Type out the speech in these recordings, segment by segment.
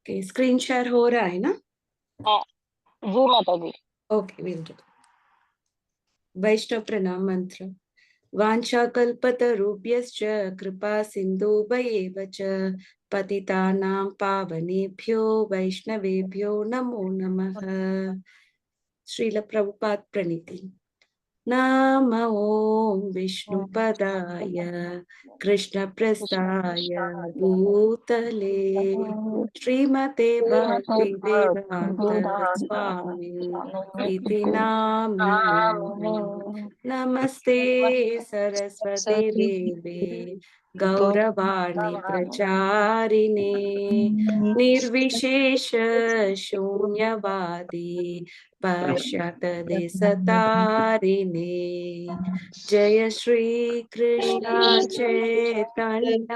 Okay, screen share हो रहा है ना? हाँ, जी माता दी। Okay, will do. वैष्णव प्रणाम मंत्र। वाञ्छाकल्पतरुभ्यश्च कृपा सिन्धुभ्येव च पतितानां पावनेभ्यो वैष्णवेभ्यो नमो नमः। श्रील प्रभुपाद प्रणीति। नमो ॐ विष्णुपदाय कृष्णप्रस्थाय भूतले श्रीमते भक्तिवेदान्त स्वामी इति नामिने। नमस्ते सरस्वते देवे गौरवाणी प्रचारिणे निर्विशेष शून्यवादी पश्चातदेशतारिणे। जय श्री कृष्ण चैतन्य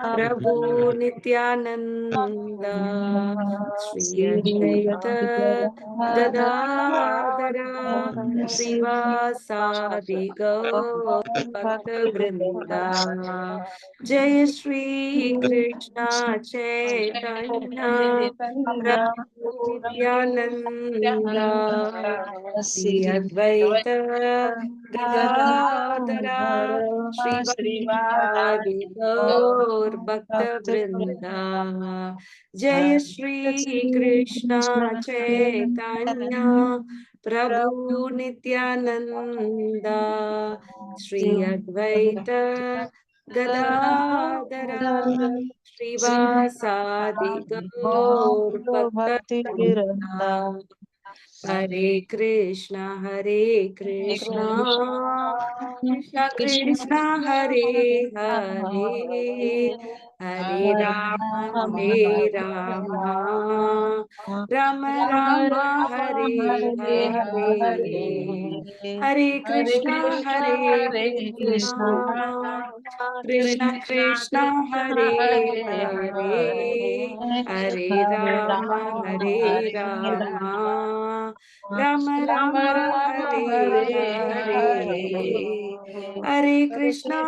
प्रभु नित्यानंद श्री अद्वैत गदाधर श्रीवासादि गौर भक्त वृंदा। जय श्री कृष्ण चैतन्य प्रभु नित्यानंद श्री अद्वैत गदाधरा श्रीवासादि गौर भक्त वृंदा। जय श्री कृष्ण चैतन्य प्रभु नित्यानंद श्री अद्वैत गदाधरा श्रीवासादि गौर भक्त वृंदा। हरे कृष्णा कृष्णा कृष्णा हरे हरे हरे राम राम राम हरे हरे। हरे कृष्णा कृष्णा कृष्णा हरे हरे हरे राम राम राम हरे हरे। हरे कृष्णा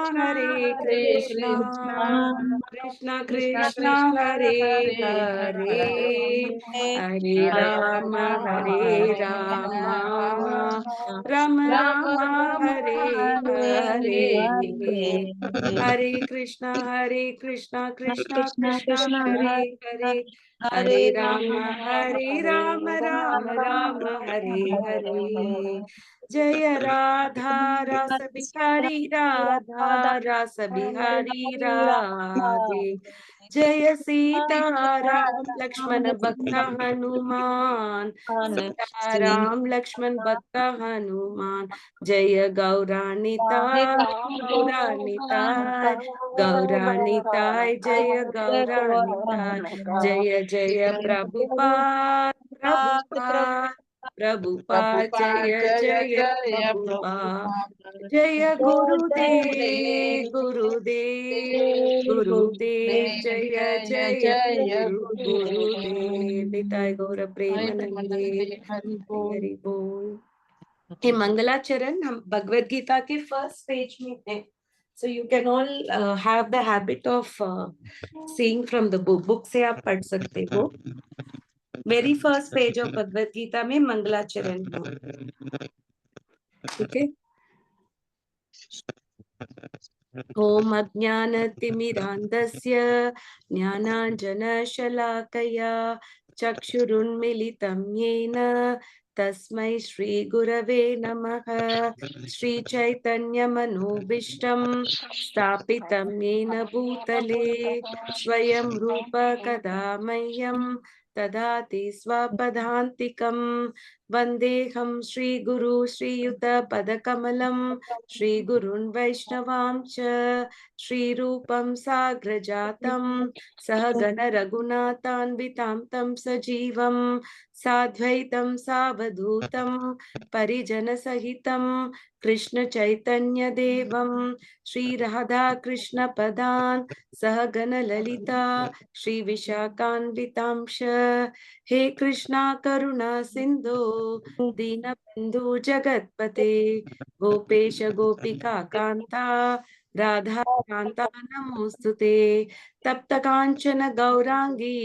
कृष्णा कृष्णा हरे हरे हरे राम राम राम हरे हरे। हरे कृष्णा कृष्णा कृष्णा हरे हरे हरे राम राम हरे हरे। जय राधा रस बिहारी राधे। जय सीता राम लक्ष्मण भक्त हनुमान सीता राम लक्ष्मण भक्त हनुमान। जय गौरानिताय जय गौरानिताय। जय जय प्रभुपाद जय जय प्रभुपाद। जय गुरुदेव जय जय गुरुदेव। निताय गौर प्रेमानंदे हरि बोल। ये मंगलाचरण हम भगवत गीता के फर्स्ट पेज में है। So you can all have the habit of seeing from the book से आप पढ़ सकते हो। Very first page of Bhagavad Gita में मंगलाचरण है। ठीक है। ओम अज्ञानतिमिरान्धस्य ज्ञानाञ्जनशलाकया चक्षुरुन्मिलितं येन तस्मै श्रीगुरवे नमः। श्रीचैतन्यमनोभीष्टं स्थापितं येन भूतले स्वयं रूप कदा मह्यं ददाति स्वपदान्तिकं। वन्देऽहं श्रीगुरु श्रीयुतपदकमलं श्रीगुरुन् वैष्णवांश्च श्रीरूपं साग्रजातं सहगण रघुनाथान्वितां तं सजीवं साद्वैतं सावधूतं परिजनसहितं कृष्ण चैतन्य देवं श्री राधा कृष्ण पदान् सहगण ललिता श्री विशाखान्वितांश। हे कृष्णा करुणा सिंधु दीनबंधु जगतपते गोपेश गोपिका कांता राधा कांता नमोस्तुते। तप्त कांचन गौरांगी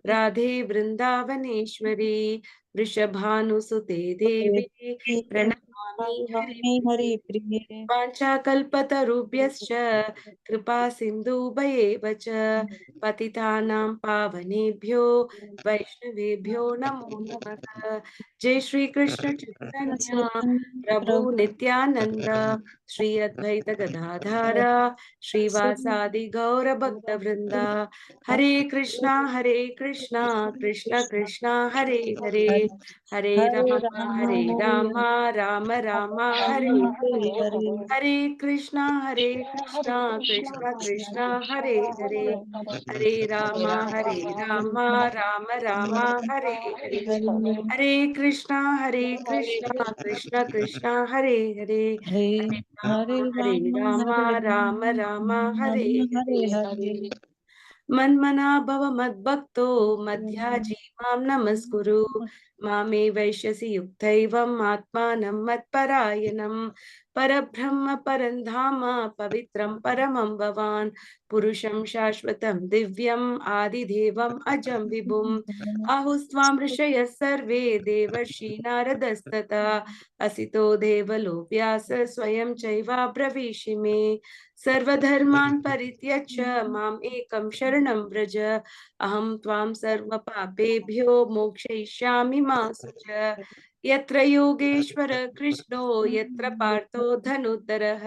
राधे वृंदावनेश्वरी वृषभानुसुते देवी प्रणमामि हरि हरिप्रिये। प्रिय वाञ्छाकल्पतरुभ्यश्च कृपा सिन्धुभयेव च पतितानां पावनेभ्यो वैष्णवेभ्यो नमो नमः। जय श्री कृष्ण चैतन्य प्रभु नित्यानंद श्री अद्वैत गदाधर श्रीवासादि गौर भक्त वृंदा। हरे कृष्णा कृष्ण कृष्णा हरे हरे, हरे राम राम राम हरे हरे। हरे कृष्णा कृष्ण कृष्णा हरे हरे, हरे राम राम राम हरे हरे। हरे कृष्णा कृष्ण कृष्णा हरे हरे, हरे हरे हरे राम राम राम हरे हरे। मन्मना भव मद्भक्तो मध्याजी मां नमस्कुरु, मामे वैश्यसि युक्तैवम् आत्मानं मत्परायणम्। परब्रह्म परं धाम पवित्रं परमं भवान्, पुरुषं शाश्वतं दिव्यम् आदिदेवम् अजं विभुम्। आहुस्त्वां ऋषयः सर्वे देवर्षि नारदस्तथा, असितो देवलो व्यास स्वयं चैवाब्रवीषि मे। सर्वधर्मान् परित्यज्य माम् एकं शरणं व्रज, अहं त्वां सर्वपापेभ्यो मोक्षयिष्यामि मा शुच। यत्र योगेश्वर कृष्णो यत्र पार्थो धनुर्धरः,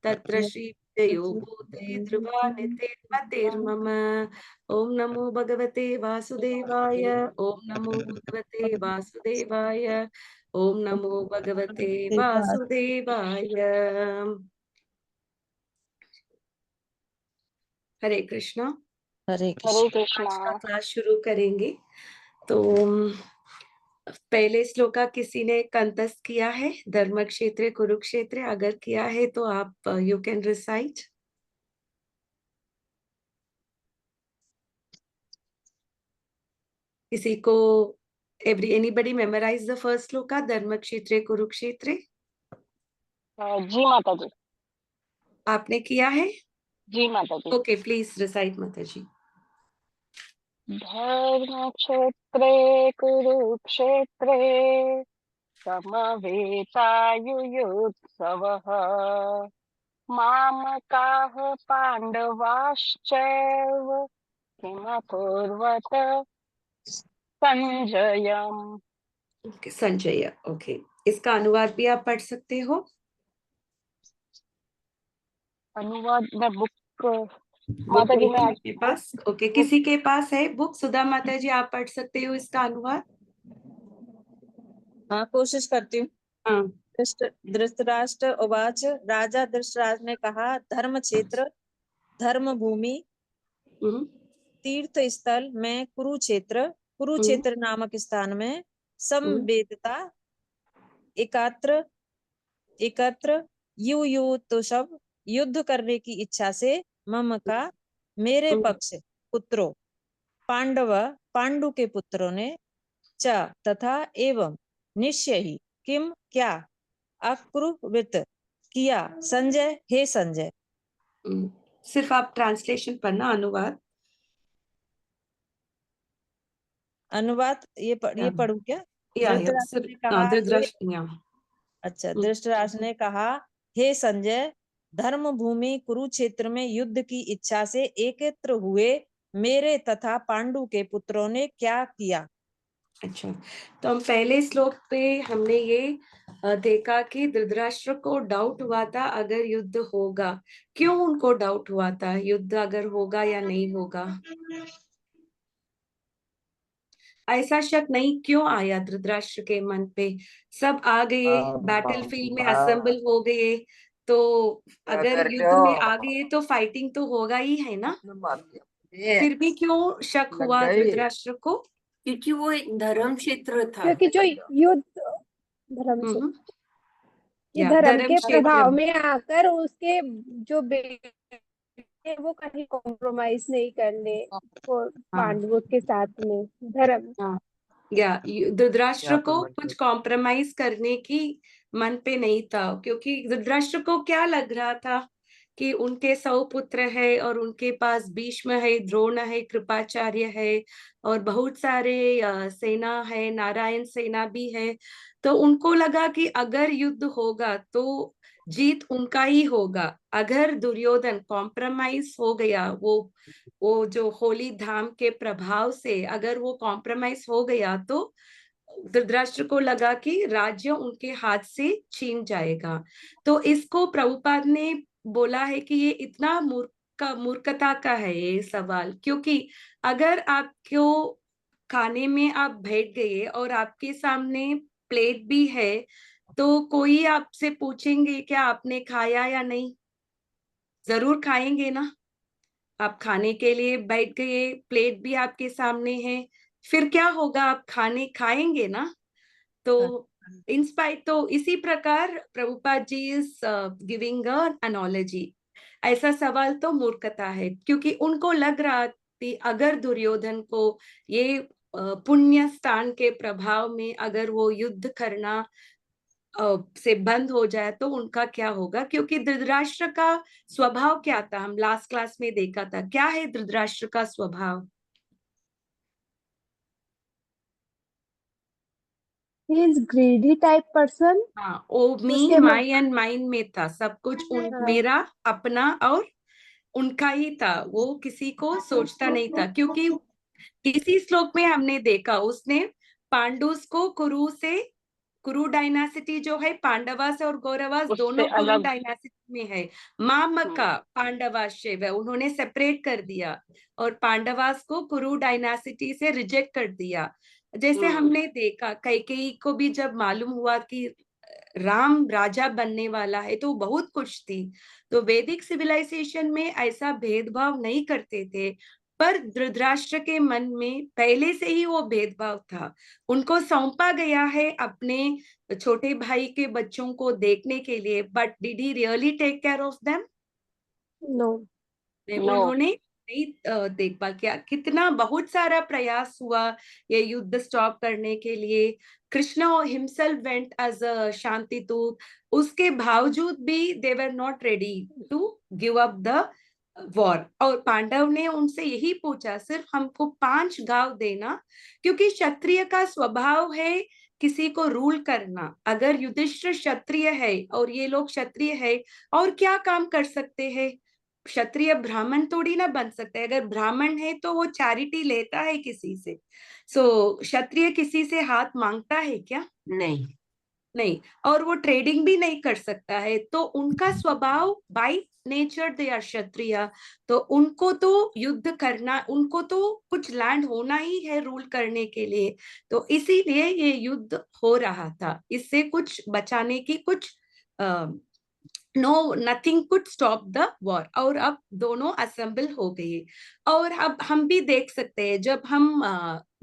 तत्र श्रीविजयो भूते ध्रुवा नितेर्मतेर्मम। ॐ नमो भगवते वासुदेवाय, ॐ नमो भगवते वासुदेवाय, ॐ नमो भगवते वासुदेवाय। हरे कृष्णा। हरे हरे कृष्ण आज का कृष्णा। क्लास शुरू करेंगे। तो पहले श्लोका किसी ने कंठस्थ किया है, धर्म क्षेत्र कुरुक्षेत्र, अगर किया है तो आप यू कैन रिसाइट। किसी को anybody memorise the first shloka, धर्म क्षेत्र कुरुक्षेत्र? जी माता जी। आपने किया है? जी माता जी। ओके, प्लीज रिसाइट माता जी। धर्म क्षेत्रे कुरुक्षेत्रे समवेतायुयुत्सवः मामकाः पाण्डवाश्चैव किमकुर्वत संजयम्। Okay, संजय। ओके, इसका अनुवाद भी आप पढ़ सकते हो। अनुवाद में बुक बुक माता जी नहीं में है आपके पास? ओके, किसी के पास है बुक? सुधा माता जी, आप पढ़ सकते हो इसका अनुवाद? हाँ, कोशिश करती हूँ। हाँ। धृतराष्ट्र उवाच, राजा धृतराष्ट्र ने कहा, धर्म क्षेत्र धर्म भूमि हम्म, तीर्थ स्थल में हम्म, कुरुक्षेत्र नामक स्थान में हम्म, समवेदता एकत्र एकत्र यू तो सब युद्ध करने की इच्छा से मम का मेरे हम्म, पक्ष पुत्रों पांडु के पुत्रों ने च तथा एवं निश्चय ही किम क्या अकुर्वित किया संजय हे संजय। हम्म। सिर्फ आप ट्रांसलेशन पढ़ना, अनुवाद अनुवाद ये या पढ़ू क्या? या धृतराष्ट्र सिर्फ ने कहा हे धृतराष्ट्र या अच्छा, धृतराष्ट्र ने कहा, हे संजय, धर्म भूमि कुरुक्षेत्र में युद्ध की इच्छा से एकत्र हुए मेरे तथा पांडु के पुत्रों ने क्या किया। अच्छा, तो हम पहले श्लोक पे हमने ये देखा कि धृतराष्ट्र को डाउट हुआ था अगर युद्ध होगा। क्यों उनको डाउट हुआ था युद्ध अगर होगा या नहीं होगा? ऐसा शक नहीं क्यों आया धृतराष्ट्र के मन पे? सब आ गए, बैटलफील्ड में असेंबल हो गए, तो अगर युद्ध में आ गए तो फाइटिंग तो होगा ही, है ना? फिर भी क्यों शक हुआ धृतराष्ट्र को? क्योंकि वो एक धर्म क्षेत्र था। क्योंकि जो युद्ध धर्म से ये या धर्म धर्म के क्षेत्र। प्रभाव में आकर उसके जो बेटे हैं, वो कहीं कॉम्प्रोमाइज नहीं करने को हाँ पांडवों के साथ में धर्म। हाँ, या धृतराष्ट्र को कुछ कॉम्प्रोमाइज करने की मन पे नहीं था, क्योंकि धृतराष्ट्र को क्या लग रहा था कि उनके 100 पुत्र है और उनके पास भीष्म है, द्रोण है, कृपाचार्य है और बहुत सारे सेना है, नारायण सेना भी है। तो उनको लगा कि अगर युद्ध होगा तो जीत उनका ही होगा। अगर दुर्योधन कॉम्प्रोमाइज हो गया, वो जो होली धाम के प्रभाव से अगर वो कॉम्प्रोमाइज हो गया तो धृतराष्ट्र को लगा कि राज्य उनके हाथ से छीन जाएगा। तो इसको प्रभुपाद ने बोला है कि ये इतना मूर्खता का है ये सवाल, क्योंकि अगर आपको खाने में आप बैठ गए और आपके सामने प्लेट भी है तो कोई आपसे पूछेंगे क्या आपने खाया या नहीं? जरूर खाएंगे ना। आप खाने के लिए बैठ गए, प्लेट भी आपके सामने है, फिर क्या होगा? आप खाने खाएंगे ना। तो इंस्पायर, तो इसी प्रकार Prabhupada ji is giving a analogy. ऐसा सवाल तो मूर्खता है, क्योंकि उनको लग रहा कि अगर दुर्योधन को ये पुण्य स्थान के प्रभाव में अगर वो युद्ध करना से बंद हो जाए तो उनका क्या होगा। क्योंकि धृतराष्ट्र का स्वभाव क्या था, हम लास्ट क्लास में देखा था। क्या है धृतराष्ट्र का स्वभाव? He is greedy type person. हाँ, ओ मी उसके मन माई एंड माइन में था सब कुछ, हाँ, मेरा अपना और उनका ही था। वो किसी को सोचता नहीं था, क्योंकि इसी श्लोक में हमने देखा उसने पांडुस को कुरु डायनासिटी जो है पांडवास और कौरवास उससे दोनों कुरु अलग। डायनासिटी में है। मामका पांडवाश्य वह उन्होंने सेपरेट कर दिया और पांडवास को कुरु डायनासिटी से रिजेक्ट कर दिया। जैसे हमने देखा कैकेयी को भी जब मालूम हुआ कि राम राजा बनने वाला है तो बहुत खुश थी। तो वैदिक सिविलाइजेशन में ऐसा भेदभाव नहीं करते थे, पर धृतराष्ट्र के मन में पहले से ही वो भेदभाव था। उनको सौंपा गया है अपने छोटे भाई के बच्चों को देखने के लिए, but did he really take care of them? No. No. उन्होंने नहीं देखभाल किया। कितना बहुत सारा प्रयास हुआ ये युद्ध स्टॉप करने के लिए। Krishna himself went as a शांति दूत, उसके बावजूद भी they were not ready to give up the war. और पांडव ने उनसे यही पूछा, सिर्फ हमको 5 गांव देना, क्योंकि क्षत्रिय का स्वभाव है किसी को रूल करना। अगर युधिष्ठिर क्षत्रिय है और ये लोग क्षत्रिय है, और क्या काम कर सकते हैं? क्षत्रिय ब्राह्मण थोड़ी ना बन सकते। अगर ब्राह्मण है तो वो चैरिटी लेता है किसी से। सो क्षत्रिय किसी से हाथ मांगता है क्या? नहीं, नहीं। और वो ट्रेडिंग भी नहीं कर सकता है। तो उनका स्वभाव बाय नेचर दे आर क्षत्रिय। तो उनको तो युद्ध करना, उनको तो कुछ लैंड होना ही है रूल करने के लिए। तो इसीलिए ये युद्ध हो रहा था, इससे कुछ बचाने की कुछ no nothing could stop the war. और अब दोनों असेंबल हो गए। और अब हम भी देख सकते हैं जब हम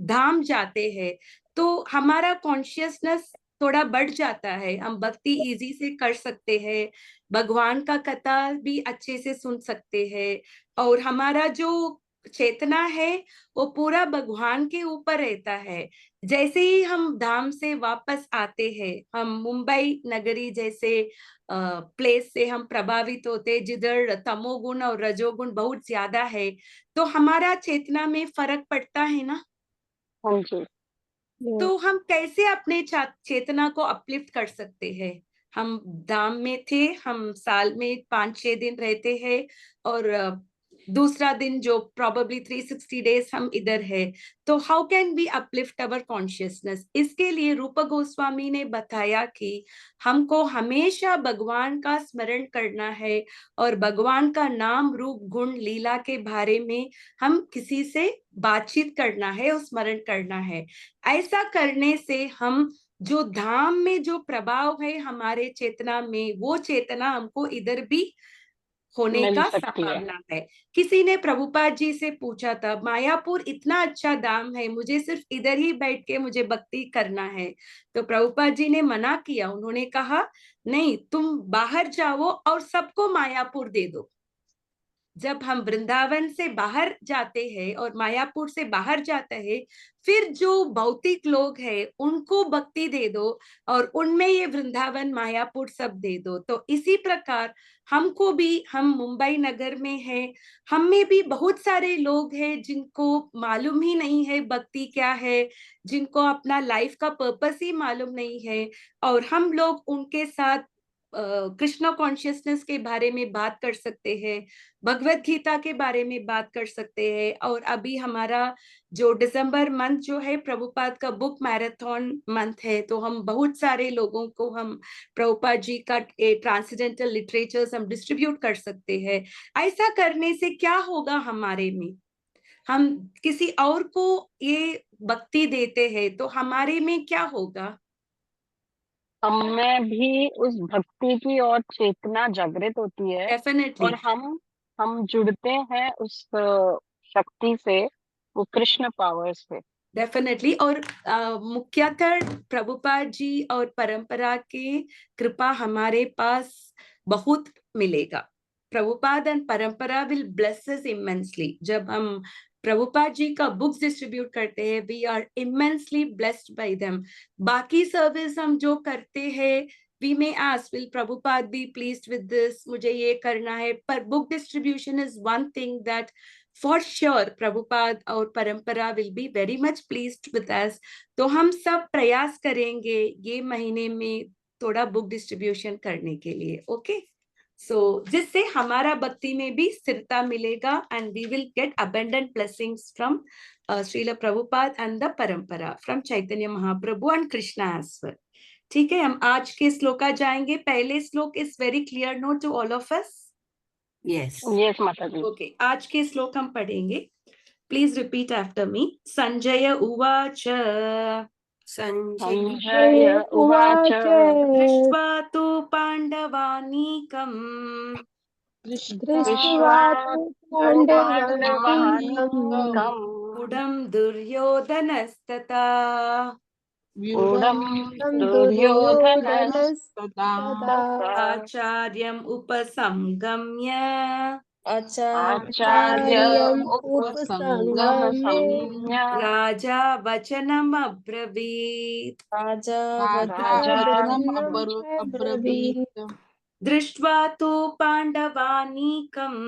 धाम जाते हैं तो हमारा कॉन्शियसनेस थोड़ा बढ़ जाता है। हम भक्ति इजी से कर सकते हैं, भगवान का कथा भी अच्छे से सुन सकते हैं, और हमारा जो चेतना है वो पूरा भगवान के ऊपर रहता है। जैसे ही हम धाम से वापस आते हैं, हम मुंबई नगरी जैसे प्लेस से हम प्रभावित होते जिधर तमोगुण और रजोगुण बहुत ज्यादा है, तो हमारा चेतना में फर्क पड़ता है ना। हाँ जी। तो हम कैसे अपने चेतना को अपलिफ्ट कर सकते हैं? हम धाम में थे, हम साल में 5-6 दिन रहते हैं, और दूसरा दिन जो प्रोबेबली 360 डेज हम इधर है। तो how can we uplift our consciousness? इसके लिए रूप गोस्वामी ने बताया कि हमको हमेशा भगवान का स्मरण करना है, और भगवान का नाम रूप गुण लीला के बारे में हम किसी से बातचीत करना है और स्मरण करना है। ऐसा करने से हम जो धाम में जो प्रभाव है हमारे चेतना में, वो चेतना हमको इधर भी होने मिल का सकती है। संभावना है। किसी ने प्रभुपाद जी से पूछा था, मायापुर इतना अच्छा धाम है, मुझे सिर्फ इधर ही बैठ के मुझे भक्ति करना है। तो प्रभुपाद जी ने मना किया। उन्होंने कहा नहीं, तुम बाहर जाओ और सबको मायापुर दे दो। जब हम वृंदावन से बाहर जाते हैं और मायापुर से बाहर जाते हैं, फिर जो भौतिक लोग हैं उनको भक्ति दे दो और उनमें ये वृंदावन मायापुर सब दे दो। तो इसी प्रकार हमको भी, हम मुंबई नगर में हैं, हम में भी बहुत सारे लोग हैं जिनको मालूम ही नहीं है भक्ति क्या है, जिनको अपना लाइफ का पर्पस ही मालूम नहीं है, और हम लोग उनके साथ कृष्ण कॉन्शियसनेस के बारे में बात कर सकते हैं, भगवत गीता के बारे में बात कर सकते हैं। और अभी हमारा जो दिसंबर मंथ जो है प्रभुपाद का बुक मैराथन मंथ है, तो हम बहुत सारे लोगों को हम प्रभुपाद जी का ट्रांसेंडेंटल लिटरेचर्स हम डिस्ट्रीब्यूट कर सकते हैं। ऐसा करने से क्या होगा हमारे में, हम किसी और को ये भक्ति देते हैं तो हमारे में क्या होगा? हमें भी उस भक्ति की और चेतना जागृत होती है, डेफिनेटली, और हम जुड़ते हैं उस शक्ति से, वो कृष्ण पावर से। डेफिनेटली। और मुख्यतः प्रभुपाद जी और परंपरा के कृपा हमारे पास बहुत मिलेगा। Prabhupada and parampara will bless us immensely. जब हम प्रभुपाद जी का बुक्स डिस्ट्रीब्यूट करते हैं, we are immensely blessed by them. बाकी सर्विस हम जो करते हैं, we may ask, will Prabhupada be pleased with this, मुझे ये करना है, पर book distribution is one thing that for sure Prabhupada और parampara will be very much pleased with us। तो हम सब प्रयास करेंगे ये महीने में थोड़ा बुक डिस्ट्रीब्यूशन करने के लिए, ओके? सो जिससे हमारा भक्ति में भी स्थिरता मिलेगा and we will get abundant blessings from Srila Prabhupada and the parampara, from Chaitanya Mahaprabhu and Krishna as well. ठीक है, हम आज के श्लोका जाएंगे। पहले श्लोक is very clear no to all of us? Yes, yes माता जी। ओके, आज के श्लोक हम पढ़ेंगे। Please repeat after me. Sanjay उवाच संजय उवाच दृष्ट्वा तु पाण्डवानीकम् दृष्ट्वा तु पाण्डवानीकम् गूढं दुर्योधनस्तथा गूढं दुर्योधनस्तथा आचार्यम् उपसंगम्य आचार्यम् उपसंगम्य राजा वचनमब्रवीत्। दृष्ट्वा तु पाण्डवानीकम्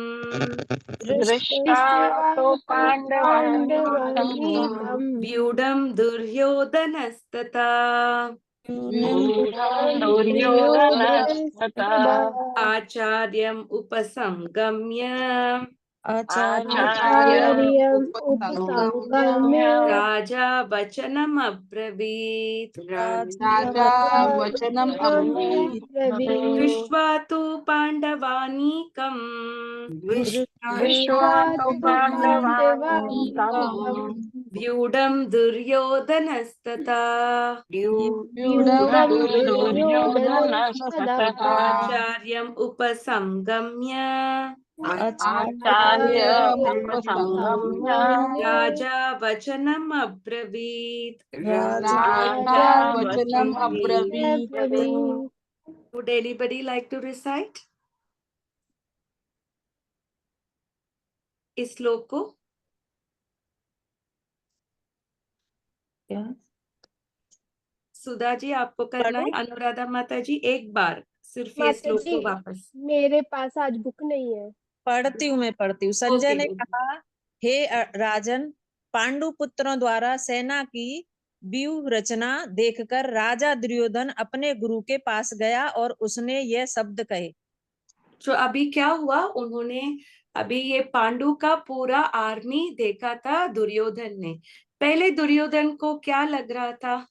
दृष्ट्वा तु पाण्डवानीकम् व्यूढं दुर्योधनस्तथा गूढं दुर्योधनस्तथा आचार्यम् उपसंगम्य आचार्यम् उपसंगम्य राजा वचनमब्रवीत्। दृष्ट्वा तु पाण्डवानीकम् दृष्ट्वा तु पाण्डवानीकम् व्यूढं दुर्योधनस्तथा दुर्योधनस्तथा आचार्यम् उपसंगम्य आचार्यम् उपसंगम्य राजा वचनमब्रवीत्। Would anybody like to recite इस श्लोक को? सुधा जी आपको करना है, अनुराधा माता जी एक बार सिर्फ ये माता श्लोक जी, को वापस। मेरे पास आज बुक नहीं है। पढ़ती हूँ, मैं पढ़ती हूँ। संजय Okay, ने okay. कहा, हे राजन, पांडु पुत्रों द्वारा सेना की व्यूह रचना देखकर राजा दुर्योधन अपने गुरु के पास गया और उसने यह शब्द कहे। तो अभी क्या हुआ, उन्होंने अभी ये पांडु का पूरा आर्मी देखा था दुर्योधन ने। पहले दुर्योधन को क्या लग रहा था,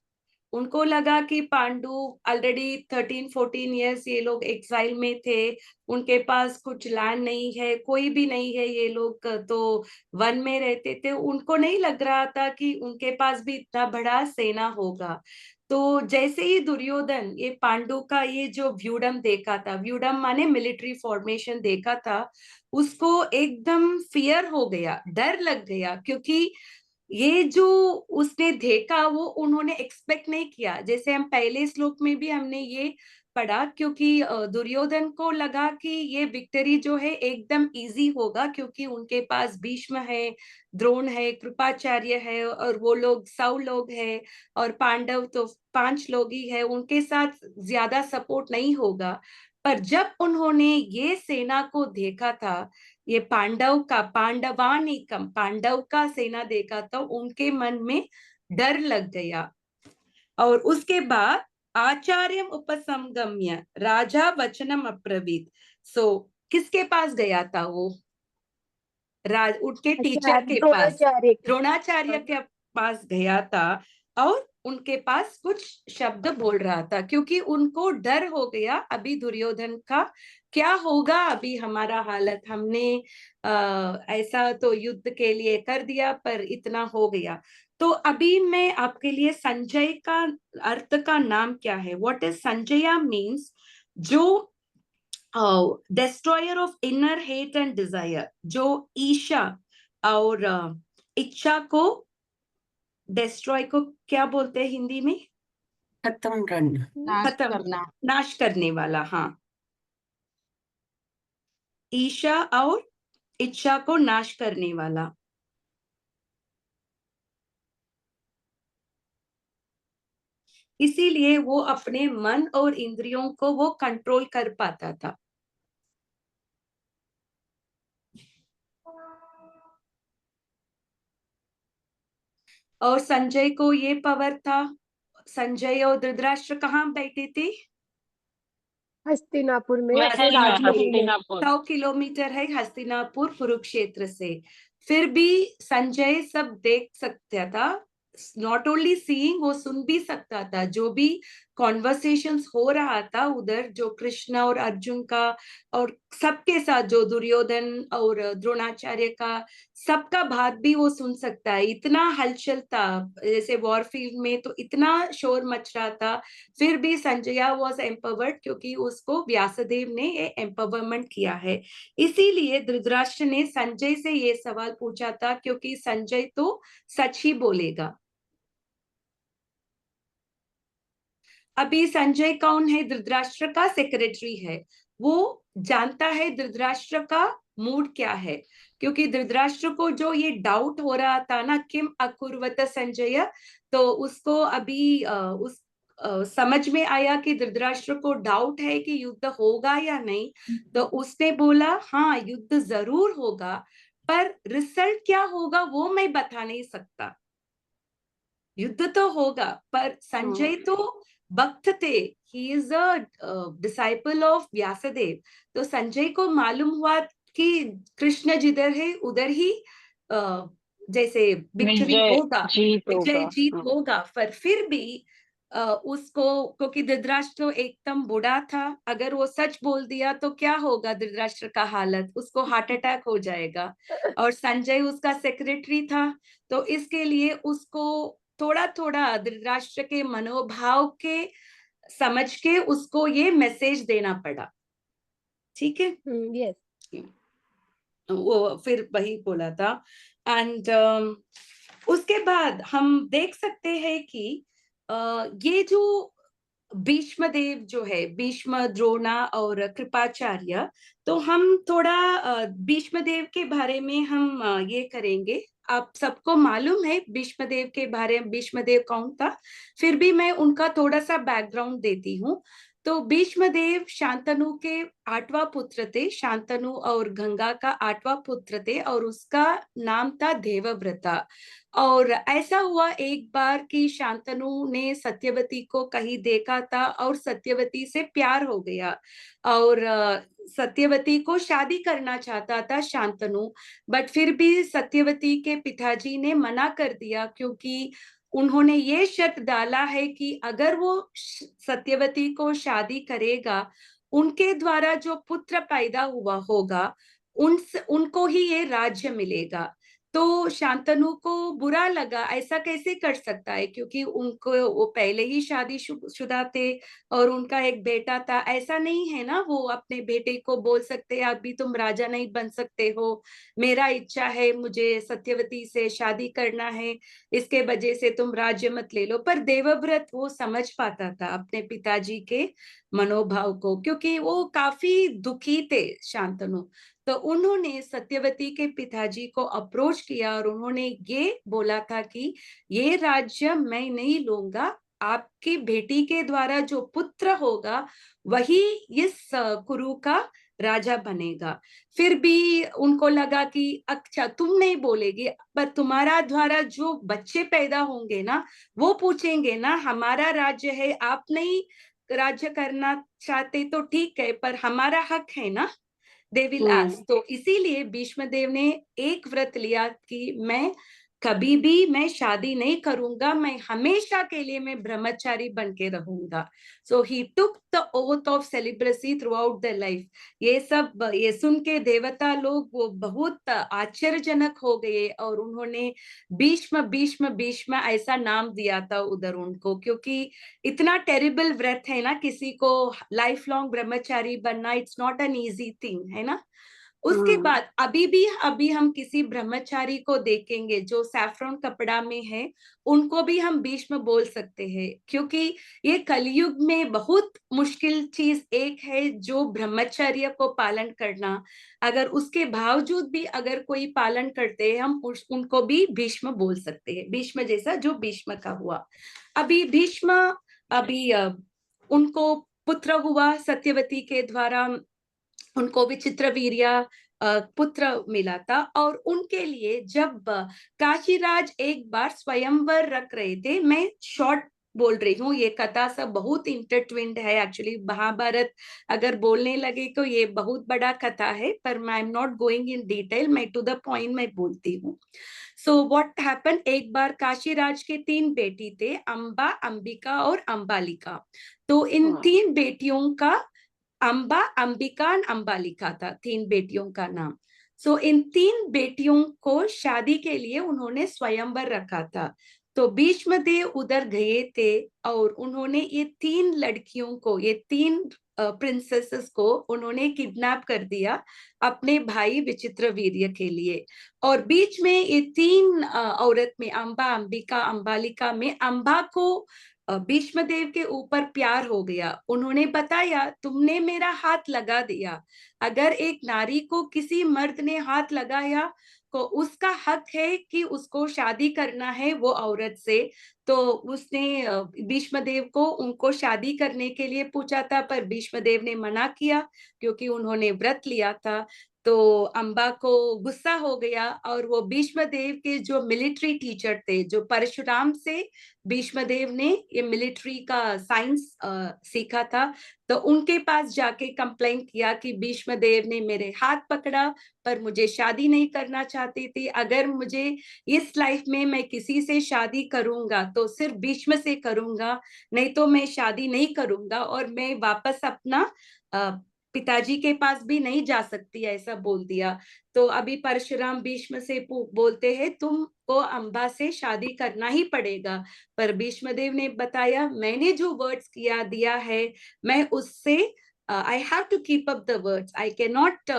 उनको लगा कि पांडु ऑलरेडी 13-14 इयर्स ये लोग एक्साइल में थे, उनके पास कुछ लैंड नहीं है, कोई भी नहीं है, ये लोग तो वन में रहते थे। उनको नहीं लग रहा था कि उनके पास भी इतना बड़ा सेना होगा। तो जैसे ही दुर्योधन ये पांडु का ये जो व्यूडम देखा था, व्यूडम माने मिलिट्री फॉर्मेशन देखा था, उसको एकदम फियर हो गया, डर लग गया, क्योंकि ये जो उसने देखा वो उन्होंने एक्सपेक्ट नहीं किया। जैसे हम पहले श्लोक में भी हमने ये पड़ा, क्योंकि दुर्योधन को लगा कि ये विक्ट्री जो है एकदम इजी होगा, क्योंकि उनके पास भीष्म है, द्रोण है, कृपाचार्य है, और वो लोग 100 लोग हैं, और पांडव तो 5 लोग ही है, उनके साथ ज्यादा सपोर्ट नहीं होगा। पर जब उन्होंने ये सेना को देखा था, ये पांडव का सेना देखा, तो उनके मन में डर लग गया। और उसके बाद आचार्यम उपसंगम्य राजा वचनम अब्रवीत। सो किसके पास गया था वो? उनके टीचर के पास, द्रोणाचार्य के। द्रोणाचार्य के पास गया था, और उनके पास कुछ शब्द बोल रहा था, क्योंकि उनको डर हो गया अभी दुर्योधन का क्या होगा, अभी हमारा हालत, हमने ऐसा तो युद्ध के लिए कर दिया, पर इतना हो गया। तो अभी मैं आपके लिए संजय का अर्थ का नाम क्या है, व्हाट इज संजया मीन्स, जो destroyer of inner hate and desire, जो ईशा और इच्छा को, डिस्ट्रॉय को क्या बोलते हैं हिंदी में? खत्म करना। नाश खत्म, करना। नाश करने वाला। हाँ, ईशा और इच्छा को नाश करने वाला। इसीलिए वो अपने मन और इंद्रियों को वो कंट्रोल कर पाता था। और संजय को ये पावर था। संजय और धृतराष्ट्र कहाँ बैठे थे? हस्तिनापुर में महल अपने में, राजमहल में। हस्तिनापुर। 100 किलोमीटर है हस्तिनापुर कुरुक्षेत्र से। फिर भी संजय सब देख सकता था, नॉट ओनली सीइंग, वो सुन भी सकता था जो भी कॉन्वर्सेशंस हो रहा था उधर, जो कृष्ण और अर्जुन का और सबके साथ, जो दुर्योधन और द्रोणाचार्य का, सबका बात भी वो सुन सकता है। इतना हलचल था, जैसे वॉरफील्ड में तो इतना शोर मच रहा था। फिर भी संजय वॉज एम्पावर्ड, क्योंकि उसको व्यासदेव ने ये एम्पावरमेंट किया है। इसीलिए धृतराष्ट्र ने संजय से ये सवाल पूछा था, क्योंकि संजय तो सच ही बोलेगा। अभी संजय कौन है? धृतराष्ट्र का सेक्रेटरी है। वो जानता है धृतराष्ट्र का मूड क्या है, क्योंकि धृतराष्ट्र को जो ये डाउट हो रहा था ना, किम अकुर्वत संजय, तो उसको अभी समझ में आया कि धृतराष्ट्र को डाउट है कि युद्ध होगा या नहीं। तो उसने बोला हाँ, युद्ध जरूर होगा, पर रिजल्ट क्या होगा वो मैं बता नहीं सकता। युद्ध तो होगा, पर संजय तो भक्त थे, he is a disciple of Vyasadeva. तो संजय को मालूम हुआ कि कृष्ण जिधर है उधर ही जैसे विक्ट्री विजय होगा, जीत विजय होगा। जीत होगा। पर फिर भी उसको, क्योंकि धृतराष्ट्र एकदम बूढ़ा था, अगर वो सच बोल दिया तो क्या होगा धृतराष्ट्र का हालत, उसको हार्ट अटैक हो जाएगा। और संजय उसका सेक्रेटरी था, तो इसके लिए उसको थोड़ा थोड़ा धृतराष्ट्र के मनोभाव के समझ के उसको ये मैसेज देना पड़ा। ठीक है, यस। वो फिर वही बोला था। एंड उसके बाद हम देख सकते हैं कि ये जो भीष्म देव जो है, भीष्म, द्रोणा और कृपाचार्य, तो हम थोड़ा भीष्म देव के बारे में हम ये करेंगे। आप सबको मालूम है भीष्म देव के बारे में, भीष्म देव कौन था, फिर भी मैं उनका थोड़ा सा बैकग्राउंड देती हूँ। तो भीष्म देव शांतनु के 8वां पुत्र थे, शांतनु और गंगा का 8वां पुत्र थे, और उसका नाम था देवव्रता। और ऐसा हुआ एक बार कि शांतनु ने सत्यवती को कहीं देखा था, और सत्यवती से प्यार हो गया, और सत्यवती को शादी करना चाहता था शांतनु। बट फिर भी सत्यवती के पिताजी ने मना कर दिया, क्योंकि उन्होंने ये शर्त डाला है कि अगर वो सत्यवती को शादी करेगा, उनके द्वारा जो पुत्र पैदा हुआ होगा, उनको ही ये राज्य मिलेगा। तो शांतनु को बुरा लगा, ऐसा कैसे कर सकता है, क्योंकि उनको, वो पहले ही शादी शुदा थे, और उनका एक बेटा था। ऐसा नहीं है ना, वो अपने बेटे को बोल सकते हैं अभी तुम राजा नहीं बन सकते हो, मेरा इच्छा है, मुझे सत्यवती से शादी करना है, इसके वजह से तुम राज्य मत ले लो। पर देवव्रत वो समझ पाता था अपने पिताजी के मनोभाव को, क्योंकि वो काफी दुखी थे शांतनु। तो उन्होंने सत्यवती के पिताजी को अप्रोच किया और उन्होंने ये बोला था कि ये राज्य मैं नहीं लूंगा, आपकी बेटी के द्वारा जो पुत्र होगा वही इस कुरु का राजा बनेगा। फिर भी उनको लगा कि अच्छा तुम नहीं बोलेगी, पर तुम्हारा द्वारा जो बच्चे पैदा होंगे ना, वो पूछेंगे ना हमारा राज्य है, आप नहीं राज्य करना चाहते तो ठीक है, पर हमारा हक है ना, दे विल आस्क। तो इसीलिए भीष्म देव ने एक व्रत लिया कि मैं कभी भी मैं शादी नहीं करूंगा, मैं हमेशा के लिए मैं ब्रह्मचारी बन के रहूंगा। So he took the oath of celibacy throughout the life. ये सुन के देवता लोग वो बहुत आश्चर्यजनक हो गए और उन्होंने भीष्म भीष्म भीष्म ऐसा नाम दिया था उधर उनको, क्योंकि इतना टेरिबल व्रत है ना, किसी को लाइफ लॉन्ग ब्रह्मचारी बनना, it's not an easy thing है ना। उसके बाद अभी हम किसी ब्रह्मचारी को देखेंगे जो सैफरन कपड़ा में है, उनको भी हम भीष्म बोल सकते हैं, क्योंकि ये कलयुग में बहुत मुश्किल चीज एक है जो ब्रह्मचर्य को पालन करना। अगर उसके बावजूद भी अगर कोई पालन करते हैं, हम उनको भी भीष्म बोल सकते हैं, भीष्म जैसा जो भीष्म का हुआ। अभी भीष्म उनको पुत्र हुआ सत्यवती के द्वारा, उनको विचित्रवीर्य पुत्र मिला था। और उनके लिए जब काशीराज एक बार स्वयंवर रख रहे थे, मैं शॉर्ट बोल रही हूँ, ये कथा सब बहुत इंटरट्विन्ड है एक्चुअली। महाभारत अगर बोलने लगे तो ये बहुत बड़ा कथा है, पर I am not going in detail, मैं टू द पॉइंट मैं बोलती हूँ। सो व्हाट हैपन, एक बार काशीराज के 3 बेटी थे, अंबा, अंबिका और अंबालिका। तो इन 3 बेटियों का अंबा, अंबिका और अंबालिका था 3 बेटियों का नाम। सो इन 3 बेटियों को शादी के लिए उन्होंने स्वयंवर रखा था। तो भीष्म देव उधर गए थे और उन्होंने ये 3 लड़कियों को, ये 3 प्रिंसेसेस को उन्होंने किडनैप कर दिया अपने भाई विचित्रवीर्य के लिए। और बीच में ये 3 औरत में, अंबा, अंबिका, अंबालिका में अंबा को भीष्म देव के ऊपर प्यार हो गया। उन्होंने बताया तुमने मेरा हाथ लगा दिया, अगर एक नारी को किसी मर्द ने हाथ लगाया तो उसका हक है कि उसको शादी करना है वो औरत से। तो उसने भीष्म देव को उनको शादी करने के लिए पूछा था, पर भीष्म देव ने मना किया क्योंकि उन्होंने व्रत लिया था। तो अंबा को गुस्सा हो गया और वो भीष्म देव के जो मिलिट्री टीचर थे, जो परशुराम से भीष्म देव ने ये मिलिट्री का साइंस सीखा था, तो उनके पास जाके कंप्लेन किया कि भीष्म देव ने मेरे हाथ पकड़ा पर मुझे शादी नहीं करना चाहती थी, अगर मुझे इस लाइफ में मैं किसी से शादी करूंगा तो सिर्फ भीष्म से करूंगा, नहीं तो मैं शादी नहीं करूंगा और मैं वापस अपना पिताजी के पास भी नहीं जा सकती, ऐसा बोल दिया। तो अभी परशुराम भीष्म से बोलते हैं तुमको अंबा से शादी करना ही पड़ेगा, पर भीष्मदेव ने बताया मैंने जो वर्ड्स दिया है मैं उससे I have to keep up the words, I can not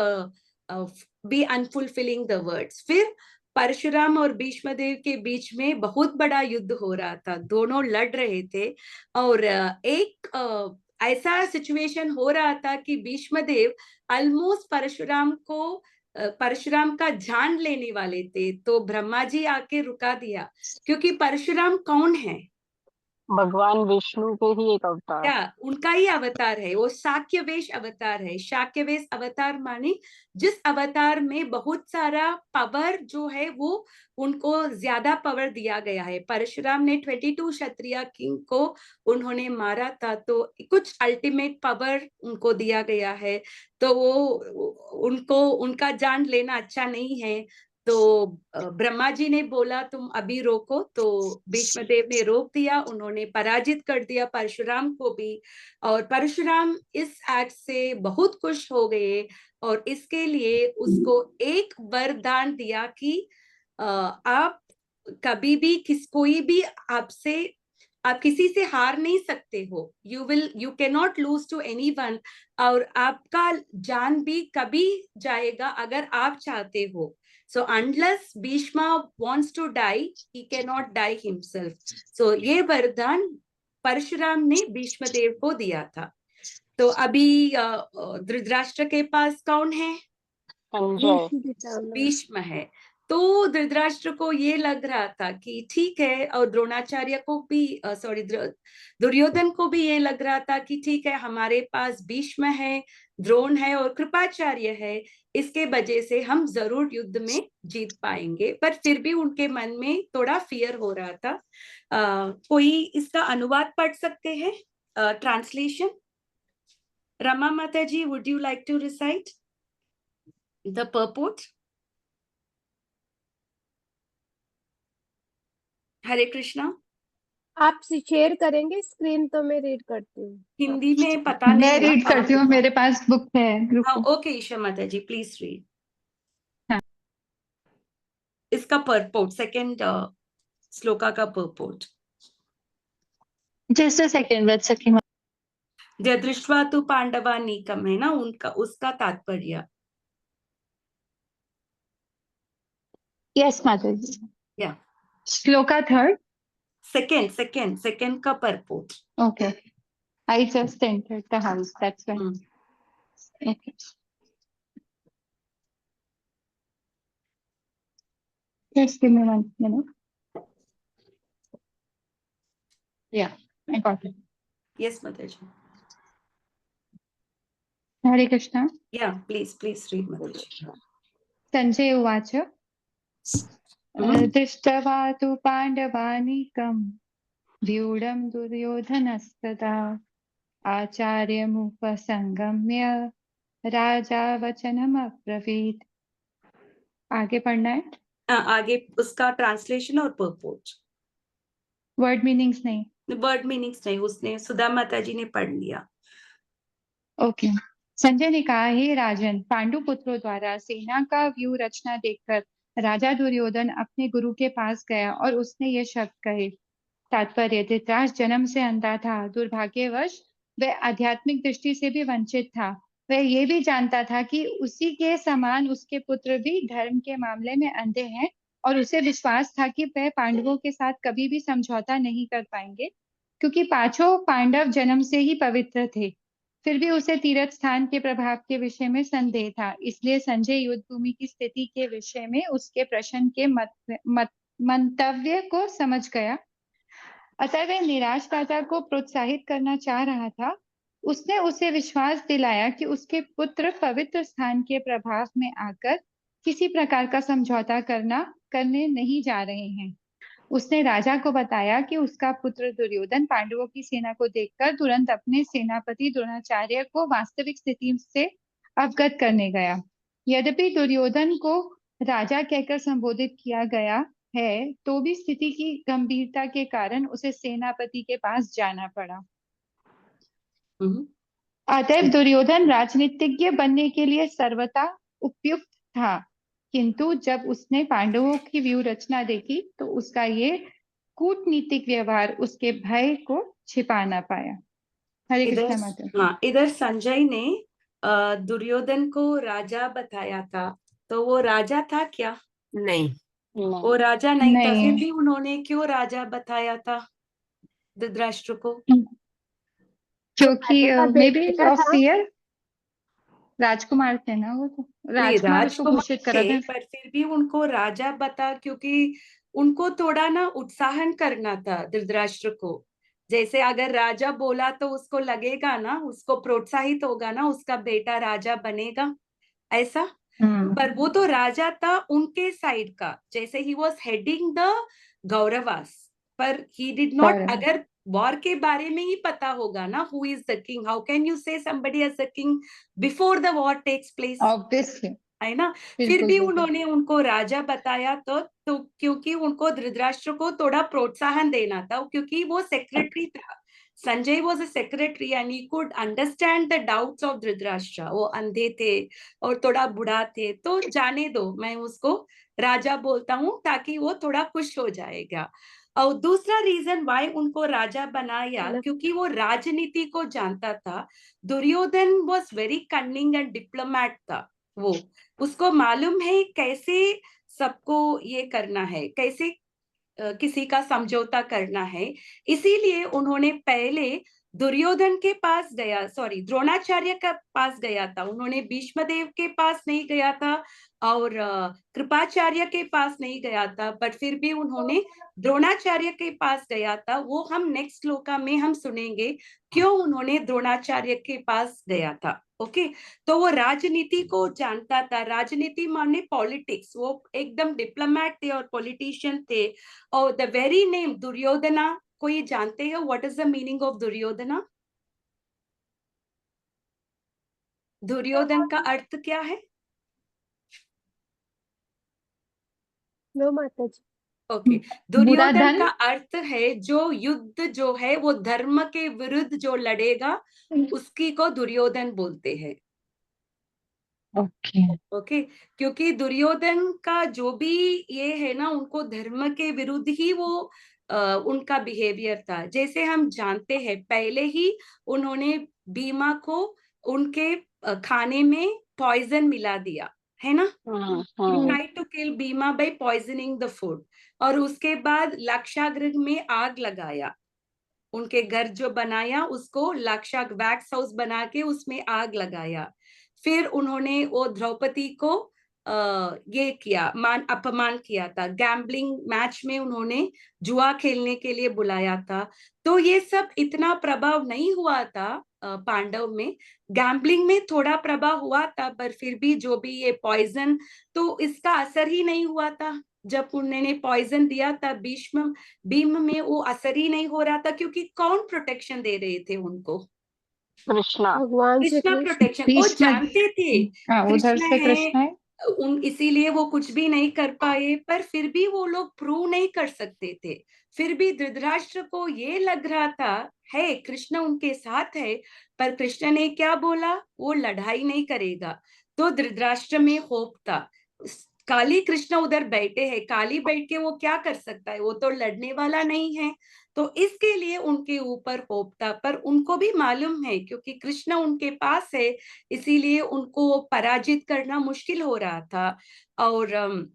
be unfulfilling the words. फिर परशुराम और भीष्मदेव के बीच में बहुत बड़ा युद्ध हो रहा था, दोनों लड़ रहे थे और एक ऐसा सिचुएशन हो रहा था कि भीष्मदेव ऑलमोस्ट परशुराम का जान लेने वाले थे। तो ब्रह्मा जी आके रुका दिया, क्योंकि परशुराम कौन है, भगवान विष्णु के ही एक अवतार, क्या उनका ही अवतार है, वो शाक्यवेश अवतार है। शाक्यवेश अवतार माने जिस अवतार में बहुत सारा पावर जो है वो उनको ज्यादा पावर दिया गया है। परशुराम ने 22 क्षत्रिय किंग को उन्होंने मारा था, तो कुछ अल्टीमेट पावर उनको दिया गया है। तो वो उनको उनका जान लेना अच्छा नहीं है। तो ब्रह्मा जी ने बोला तुम अभी रोको, तो भीष्मदेव ने रोक दिया, उन्होंने पराजित कर दिया परशुराम को भी। और परशुराम इस एक्ट से बहुत खुश हो गए और इसके लिए उसको एक वरदान दिया कि आप कभी भी कोई भी आपसे, आप किसी से हार नहीं सकते हो, you can not lose to anyone, और आपका जान भी कभी जाएगा अगर आप चाहते हो। So unless Bhishma wants to die, he cannot die himself. So ये वरदान परशुराम ने भीष्म देव को दिया था। तो अभी धृतराष्ट्र के पास कौन है? संजय। भीष्म पितामह। भीष्म है। तो धृतराष्ट्र को ये लग रहा था कि ठीक है, और द्रोणाचार्य को भी सॉरी दुर्योधन को भी ये लग रहा था कि ठीक है, हमारे पास भीष्म है, द्रोण है और कृपाचार्य है, इसके वजह से हम जरूर युद्ध में जीत पाएंगे। पर फिर भी उनके मन में थोड़ा फियर हो रहा था। कोई इसका अनुवाद पढ़ सकते हैं? ट्रांसलेशन, रमा माता जी, would you like to recite the purport? Hare Krishna. आप शेयर करेंगे स्क्रीन तो मैं रीड करती हूँ। हिंदी में पता मैं नहीं है। रीड करती हूँ, मेरे पास बुक है ग्रुप हाँ, में। ओके ईशा माता जी, प्लीज रीड। हाँ। इसका परपोर्ट, सेकंड श्लोका का purport. Just a second, let's सखी। दृष्ट्वा तु पांडवानीकम है ना उनका, उसका तात्पर्य। यस माता जी। या श्लोका थर्ड। सेकंड का purport. Okay, I just entered the house, that's why. Okay, just give me 1 minute. Yeah, I got it. Yes माता जी। हरे कृष्ण। या प्लीज रीड माता जी। संजय उवाच दृष्ट्वा तु पाण्डवानीकं व्यूढं दुर्योधनस्तदा आचार्यमुपसंगम्य राजा वचनमब्रवीत्। आगे पढ़ना है, आगे उसका ट्रांसलेशन और परपोर्ट। वर्ड मीनिंग्स नहीं। वर्ड मीनिंग्स नहीं, उसने सुधा माता जी ने पढ़ लिया। ओके। संजय ने कहा, हे राजन, पांडु पुत्रों द्वारा सेना का व्यू रचना देखकर राजा दुर्योधन अपने गुरु के पास गया और उसने ये शब्द कहे। तात्पर्य, धृतराष्ट्र जन्म से अंधा था, दुर्भाग्यवश वह आध्यात्मिक दृष्टि से भी वंचित था। वह ये भी जानता था कि उसी के समान उसके पुत्र भी धर्म के मामले में अंधे हैं और उसे विश्वास था कि वह पांडवों के साथ कभी भी समझौता नहीं कर पाएंगे, क्योंकि पांचों पांडव जन्म से ही पवित्र थे। फिर भी उसे तीर्थ स्थान के प्रभाव के विषय में संदेह था, इसलिए संजय युद्ध भूमि की स्थिति के विषय में उसके प्रश्न के मंतव्य को समझ गया। अतः वह निराश राजा को प्रोत्साहित करना चाह रहा था। उसने उसे विश्वास दिलाया कि उसके पुत्र पवित्र स्थान के प्रभाव में आकर किसी प्रकार का समझौता करने नहीं जा रहे हैं। उसने राजा को बताया कि उसका पुत्र दुर्योधन पांडवों की सेना को देखकर तुरंत अपने सेनापति द्रोणाचार्य को वास्तविक स्थिति से अवगत करने गया। यद्यपि दुर्योधन को राजा कहकर संबोधित किया गया है, तो भी स्थिति की गंभीरता के कारण उसे सेनापति के पास जाना पड़ा। अतएव दुर्योधन राजनीतिज्ञ बनने के लिए सर्वथा उपयुक्त था, किंतु जब उसने पांडवों की व्यू रचना देखी तो उसका ये कूटनीतिक व्यवहार उसके भय को छिपा ना पाया। हरे कृष्ण माता। हाँ, इधर संजय ने दुर्योधन को राजा बताया था, तो वो राजा था क्या? नहीं, वो राजा नहीं था, नहीं। फिर भी उन्होंने क्यों राजा बताया था धृतराष्ट्र को? क्योंकि राजा का मे बी बेटा ऑफ था। फियर। राजकुमार थे ना वो, तो नहीं, राजकुमार उसको राजकुमार घोषित करा थे, था। पर फिर भी उनको राजा बता, क्योंकि उनको थोड़ा ना उत्साहन करना था धृतराष्ट्र को। जैसे अगर राजा बोला तो उसको लगेगा ना, उसको प्रोत्साहित होगा ना, उसका बेटा राजा बनेगा, ऐसा। पर वो तो राजा था उनके साइड का, जैसे he was heading the Kauravas, पर ही डिड नॉट। अगर वॉर के बारे में ही पता होगा ना, who is the king, how can you say somebody as the king before the war takes place, obviously, है ना। फिर भी उन्होंने उनको राजा बताया तो क्योंकि उनको धृतराष्ट्र को थोड़ा प्रोत्साहन देना था, क्योंकि वो सेक्रेटरी था। Sanjay was a secretary and he could understand the doubts of Dhritarashtra. वो अंधे थे और थोड़ा बूढ़ा थे, तो जाने दो, मैं उसको राजा बोलता हूँ ताकि वो थोड़ा खुश हो जाएगा। और दूसरा रीजन वाई उनको राजा बनाया, क्योंकि वो राजनीति को जानता था। Duryodhan was very cunning and diplomat था। वो उसको मालूम है कैसे सबको ये करना है, कैसे किसी का समझौता करना है। इसीलिए उन्होंने पहले दुर्योधन के पास गया, सॉरी द्रोणाचार्य के पास गया था, उन्होंने भीष्मदेव के पास नहीं गया था और कृपाचार्य के पास नहीं गया था, बट फिर भी उन्होंने द्रोणाचार्य के पास गया था। वो हम नेक्स्ट श्लोका में हम सुनेंगे क्यों उन्होंने द्रोणाचार्य के पास गया था। ओके, तो वो राजनीति को जानता था, राजनीति माने पॉलिटिक्स, वो एकदम डिप्लोमेट थे और पॉलिटिशियन थे। और द वेरी नेम दुर्योधना, कोई जानते हो what is the meaning of Duryodhana? Duryodhan का अर्थ क्या है? नो माता जी। ओके, बुरा दुर्योधन धन। का अर्थ है जो युद्ध जो है वो धर्म के विरुद्ध जो लड़ेगा उसकी को दुर्योधन बोलते हैं। ओके। ओके, क्योंकि दुर्योधन का जो भी ये है ना, उनको धर्म के विरुद्ध ही वो उनका बिहेवियर था। जैसे हम जानते हैं पहले ही उन्होंने भीमा को उनके खाने में पॉइजन मिला दिया है ना, try to kill Bhima by poisoning the food. और उसके बाद लाक्षागृह में आग लगाया, उनके घर जो बनाया उसको लाक्षाग वैक्स हाउस बना के उसमें आग लगाया। फिर उन्होंने वो द्रौपदी को ये किया, अपमान किया था, गैम्बलिंग मैच में उन्होंने जुआ खेलने के लिए बुलाया था। तो ये सब इतना प्रभाव नहीं हुआ था पांडव में, गैम्बलिंग में थोड़ा प्रभाव हुआ था, पर फिर भी जो भी ये पॉइजन, तो इसका असर ही नहीं हुआ था। जब उन्होंने पॉइजन दिया था भीम में वो असर ही नहीं हो रहा था, क्योंकि कौन प्रोटेक्शन दे रहे थे उनको? कृष्णा। भगवान श्री कृष्णा कृष्ण। प्रोटेक्शन, वो भीष्म। जानते थे उधर कृष्ण से है, कृष्ण है। इसीलिए वो कुछ भी नहीं कर पाए, पर फिर भी वो लोग प्रूव नहीं कर सकते थे। फिर भी धृतराष्ट्र को ये लग रहा था है कृष्ण उनके साथ है, पर कृष्ण ने क्या बोला, वो लड़ाई नहीं करेगा। तो धृतराष्ट्र में होप था, काली कृष्ण उधर बैठे हैं, काली बैठ के वो क्या कर सकता है, वो तो लड़ने वाला नहीं है। तो इसके लिए उनके ऊपर होप था, पर उनको भी मालूम है क्योंकि कृष्ण उनके पास है, इसीलिए उनको पराजित करना मुश्किल हो रहा था। और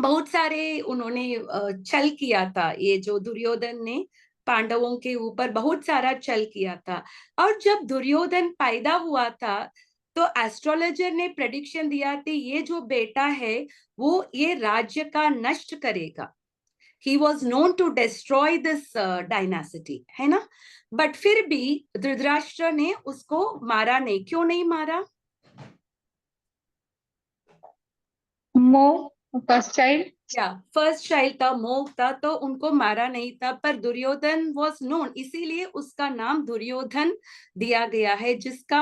बहुत सारे उन्होंने छल किया था, ये जो दुर्योधन ने पांडवों के ऊपर बहुत सारा छल किया था। और जब दुर्योधन पैदा हुआ था तो एस्ट्रोलॉजर ने प्रेडिक्शन दिया थी ये जो बेटा है वो ये राज्य का नष्ट करेगा। He was known to destroy this dynasty, है ना। बट फिर भी धृतराष्ट्र ने उसको मारा नहीं, क्यों नहीं मारा? मोह, फर्स्ट चाइल्ड। या फर्स्ट चाइल्ड था, मोह था, तो उनको मारा नहीं था। पर दुर्योधन वॉज नोन, इसीलिए उसका नाम दुर्योधन दिया गया है, जिसका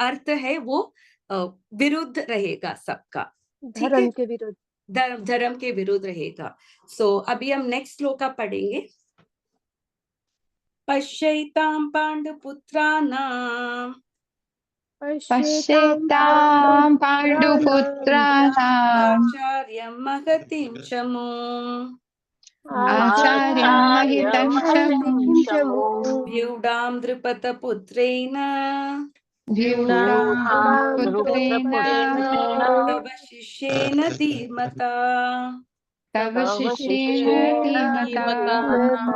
अर्थ है वो विरुद्ध रहेगा सबका, ठीक है, धर्म के विरुद्ध। धर्म के विरुद्ध रहेगा। सो अभी हम नेक्स्ट श्लोका पढ़ेंगे। पश्यैतां पांडुपुत्राणां पश्येतां पाण्डुपुत्राणाम् आचार्यं महतीं च मूम् आचार्यं महितं च व्यूढां द्रुपदपुत्रेण व्यूढां पुत्रेण तव शिष्येन धीमता तव शिष्येन धीमता।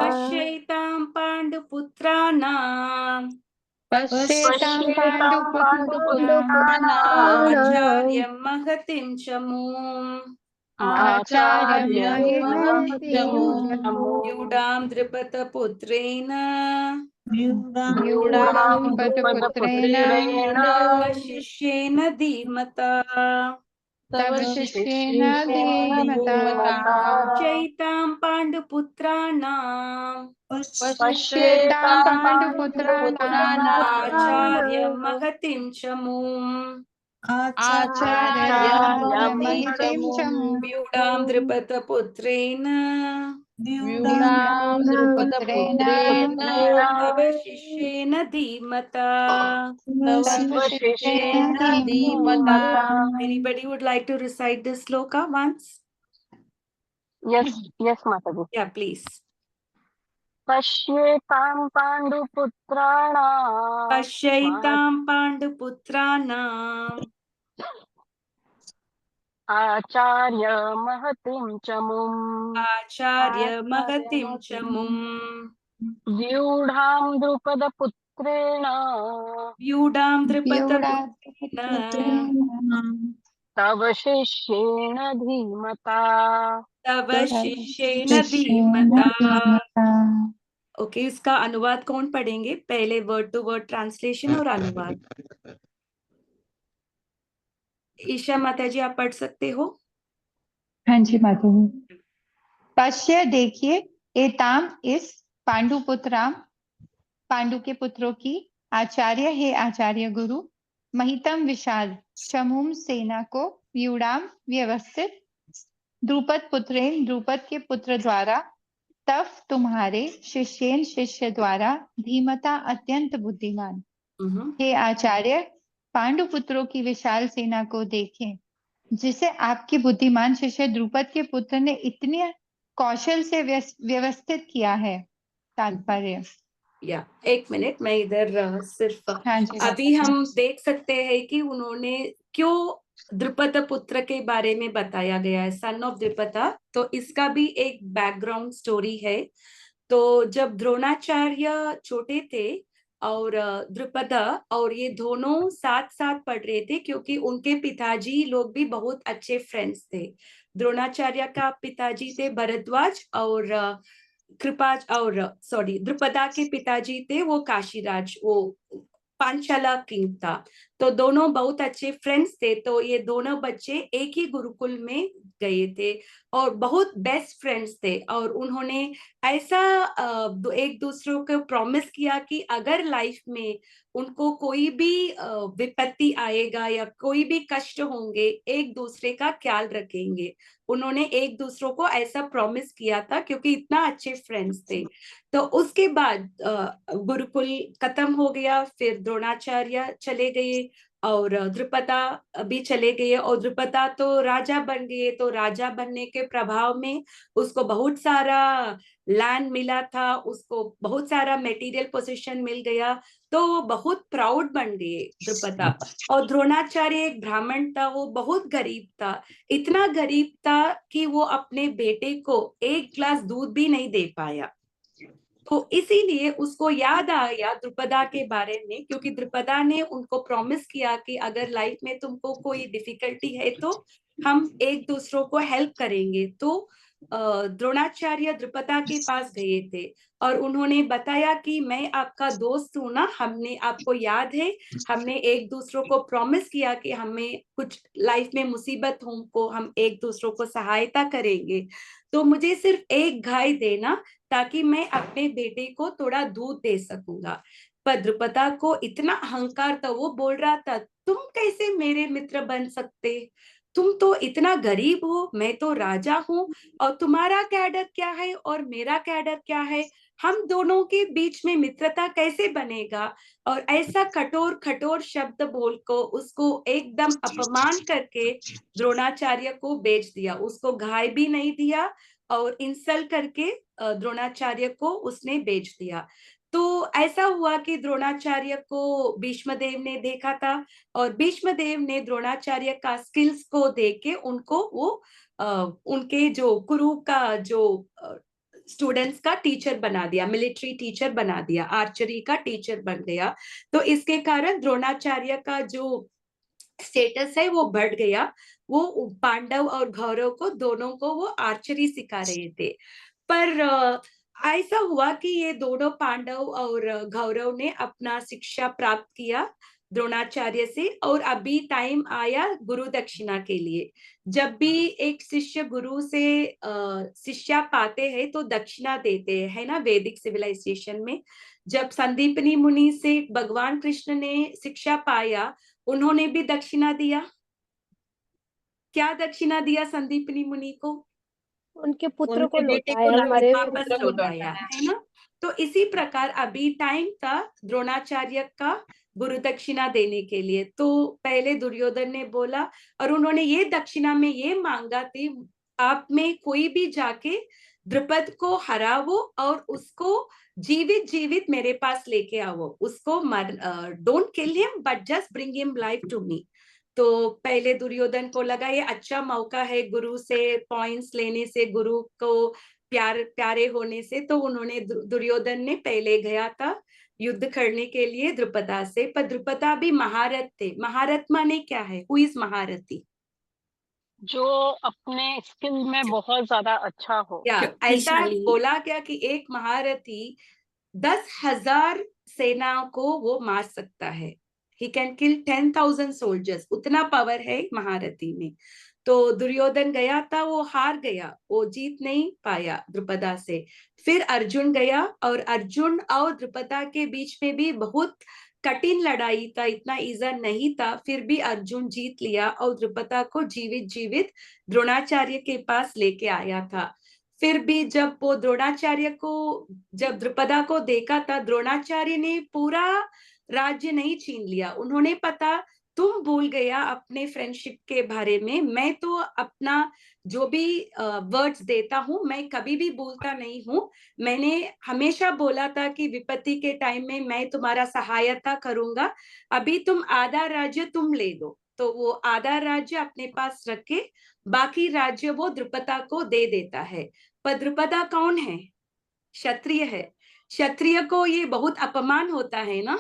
पश्यैतां पाण्डुपुत्राणां पश्येतां पाण्डुपुत्राणाम् आचार्यं महतीं च मूम् आचार्यं महितं च व्यूढां द्रुपदपुत्रेण व्यूढां द्रुपदपुत्रेण तव शिष्येन धीमता तव शिष्येन धीमता। पश्यैतां पाण्डुपुत्राणां पश्येतां पाण्डुपुत्राणाम् आचार्यं महतीं च मूम् आचार्यं महितं च व्यूढां द्रुपदपुत्रेण व्यूढां द्रुपदपुत्रेण तव शिष्येन धीमता। तव शिष्येन धीमता। Anybody would like to recite this sloka once? Yes, yes, Mataji. Yeah, please. पश्येतां पाण्डुपुत्राणाम् पश्यैतां पाण्डुपुत्राणाम् आचार्य महतीं च मूम् आचार्य महतीं च मूम् व्यूढां द्रुपदपुत्रेण पुत्रेण व्यूढां व्यूढा द्रुपदपुत्रेण तव शिष्येण धीमता। तव शिष्येन शिष्येन धीमता। धीमता। ओके, इसका अनुवाद कौन पढ़ेंगे? पहले वर्ड टू वर्ड ट्रांसलेशन और अनुवाद। ईशा माता जी, आप पढ़ सकते हो? हाँ जी माता जी। पश्य देखिए, एताम इस पांडुपुत्राम, पांडु के पुत्रों की, आचार्य हे आचार्य गुरु, महितम विशाल चमूम सेना को, व्यूढ़ाम व्यवस्थित, द्रुपद पुत्रेन द्रुपद के पुत्र द्वारा, तव तुम्हारे शिष्येन शिष्य द्वारा, धीमता अत्यंत बुद्धिमान। हे आचार्य, पांडु पुत्रों की विशाल सेना को देखें, जिसे आपके बुद्धिमान शिष्य द्रुपद के पुत्र ने इतने कौशल से व्यवस्थित किया है। तात्पर्य। या एक मिनट, मैं इधर सिर्फ हाँ जी अभी हम देख सकते हैं कि उन्होंने क्यों द्रुपद पुत्र के बारे में बताया गया है, सन ऑफ द्रुपदा। तो इसका भी एक बैकग्राउंड स्टोरी है। तो जब द्रोणाचार्य छोटे थे और द्रुपदा और ये दोनों साथ साथ पढ़ रहे थे, क्योंकि उनके पिताजी लोग भी बहुत अच्छे फ्रेंड्स थे। द्रोणाचार्य का पिताजी थे भरद्वाज और कृपाज और सॉरी द्रुपदा के पिताजी थे वो काशीराज, वो पांचाला किंग था। तो दोनों बहुत अच्छे फ्रेंड्स थे। तो ये दोनों बच्चे एक ही गुरुकुल में गए थे और बहुत बेस्ट फ्रेंड्स थे। और उन्होंने ऐसा एक दूसरे को प्रॉमिस किया कि अगर लाइफ में उनको कोई भी विपत्ति आएगा या कोई भी कष्ट होंगे, एक दूसरे का ख्याल रखेंगे। उन्होंने एक दूसरों को ऐसा प्रॉमिस किया था, क्योंकि इतना अच्छे फ्रेंड्स थे। तो उसके बाद गुरुकुल खत्म हो गया, फिर द्रोणाचार्य चले गए और द्रुपदा भी चले गए। और द्रुपदा तो राजा बन गए। तो राजा बनने के प्रभाव में उसको बहुत सारा लैंड मिला था, उसको बहुत सारा मेटीरियल पोजीशन मिल गया। तो वो बहुत प्राउड बन गए द्रुपदा। और द्रोणाचार्य एक ब्राह्मण था, वो बहुत गरीब था। इतना गरीब था कि वो अपने बेटे को एक ग्लास दूध भी नहीं दे पाया। तो इसीलिए उसको याद आया द्रुपदा के बारे में, क्योंकि द्रुपदा ने उनको प्रॉमिस किया कि अगर लाइफ में तुमको कोई डिफिकल्टी है तो हम एक दूसरों को हेल्प करेंगे। तो द्रोणाचार्य द्रुपदा के पास गए थे और उन्होंने बताया कि मैं आपका दोस्त हूं ना, हमने आपको याद है, हमने एक दूसरों को प्रॉमिस किया कि हमें कुछ लाइफ में मुसीबत हो को हम एक दूसरों को सहायता करेंगे। तो मुझे सिर्फ एक गाय देना ताकि मैं अपने बेटे को थोड़ा दूध दे सकूंगा। पर द्रुपदा को इतना अहंकार था, वो बोल रहा था तुम कैसे मेरे मित्र बन सकते, तुम तो इतना गरीब हो, मैं तो राजा हूँ, और तुम्हारा कैडर क्या है और मेरा कैडर क्या है, हम दोनों के बीच में मित्रता कैसे बनेगा। और ऐसा कठोर कठोर शब्द बोल को उसको एकदम अपमान करके द्रोणाचार्य को बेच दिया। उसको गाय भी नहीं दिया और इंसल्ट करके द्रोणाचार्य को उसने बेच दिया। तो ऐसा हुआ कि द्रोणाचार्य को भीष्मदेव ने देखा था और भीष्मदेव ने द्रोणाचार्य का स्किल्स को देख के उनको वो उनके जो कुरु का जो स्टूडेंट्स का टीचर बना दिया, मिलिट्री टीचर बना दिया, आर्चरी का टीचर बन गया। तो इसके कारण द्रोणाचार्य का जो स्टेटस है वो बढ़ गया। वो पांडव और कौरव को दोनों को वो आर्चरी सिखा रहे थे। पर ऐसा हुआ कि ये दोनों पांडव और कौरव ने अपना शिक्षा प्राप्त किया द्रोणाचार्य से। और अभी टाइम आया गुरु दक्षिणा के लिए। जब भी एक शिष्य गुरु से शिक्षा पाते हैं तो दक्षिणा देते हैं, है ना, वैदिक सिविलाइजेशन में। जब संदीपनी मुनि से भगवान कृष्ण ने शिक्षा पाया, उन्होंने भी दक्षिणा दिया। क्या दक्षिणा दिया संदीपनी मुनि को? उनके पुत्र को उनके बेटे को लौटाया, हमारे वापस पुत्र को लौटाया, है ना। तो इसी प्रकार अभी टाइम था द्रोणाचार्य का गुरु दक्षिणा देने के लिए। तो पहले दुर्योधन ने बोला और उन्होंने ये दक्षिणा में ये मांगा थी, आप में कोई भी जाके द्रुपद को हरावो और उसको जीवित जीवित मेरे पास लेके आओ, उसको मर don't kill him but just bring him life to me. तो पहले दुर्योधन को लगा ये अच्छा मौका है गुरु से पॉइंट्स लेने से, गुरु को प्यारे होने से। तो उन्होंने दुर्योधन ने पहले गया था युद्ध करने के लिए द्रुपदा से, पर द्रुपदा भी महारथ थे। महारथ माने क्या है? हु इज महारथी? जो अपने स्किल में बहुत ज्यादा अच्छा हो। या ऐसा शक्तिशाली। बोला गया कि एक महारथी 10,000 सेनाओं को वो मार सकता है। ही कैन किल 10,000 सोल्जर्स, उतना पावर है महारथी में। तो दुर्योधन गया था, वो हार गया, वो जीत नहीं पाया द्रुपदा से। फिर अर्जुन गया, और अर्जुन और द्रुपदा के बीच में भी बहुत कठिन लड़ाई था, इतना ईजा नहीं था, फिर भी अर्जुन जीत लिया और द्रुपदा को जीवित जीवित द्रोणाचार्य के पास लेके आया था। फिर भी जब वो द्रोणाचार्य को, जब द्रुपदा को देखा था, द्रोणाचार्य ने पूरा राज्य नहीं छीन लिया। उन्होंने पता, तुम भूल गया अपने फ्रेंडशिप के बारे में, मैं तो अपना जो भी वर्ड्स देता हूँ मैं कभी भी भूलता नहीं हूँ। मैंने हमेशा बोला था कि विपत्ति के टाइम में मैं तुम्हारा सहायता करूंगा। अभी तुम आधा राज्य तुम ले लो। तो वो आधा राज्य अपने पास रख के बाकी राज्य वो द्रुपदा को दे देता है। पर द्रुपदा कौन है? क्षत्रिय है। क्षत्रिय को ये बहुत अपमान होता है ना,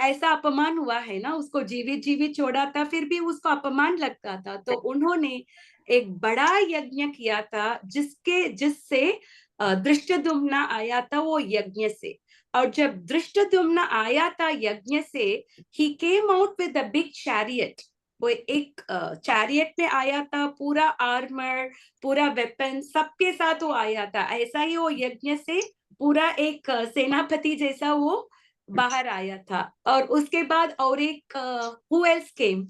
ऐसा अपमान हुआ है ना, उसको जीवित जीवित छोड़ा था, फिर भी उसको अपमान लगता था। तो उन्होंने एक बड़ा यज्ञ किया था, जिससे धृष्टद्युम्न आया था वो यज्ञ से। और जब धृष्टद्युम्न आया था यज्ञ से, he came out with a big chariot. वो एक चैरियट में आया था, पूरा आर्मर, पूरा वेपन सबके साथ वो आया था। ऐसा ही वो यज्ञ से पूरा एक सेनापति जैसा वो बाहर आया था। और उसके बाद और एक हु एल्स केम?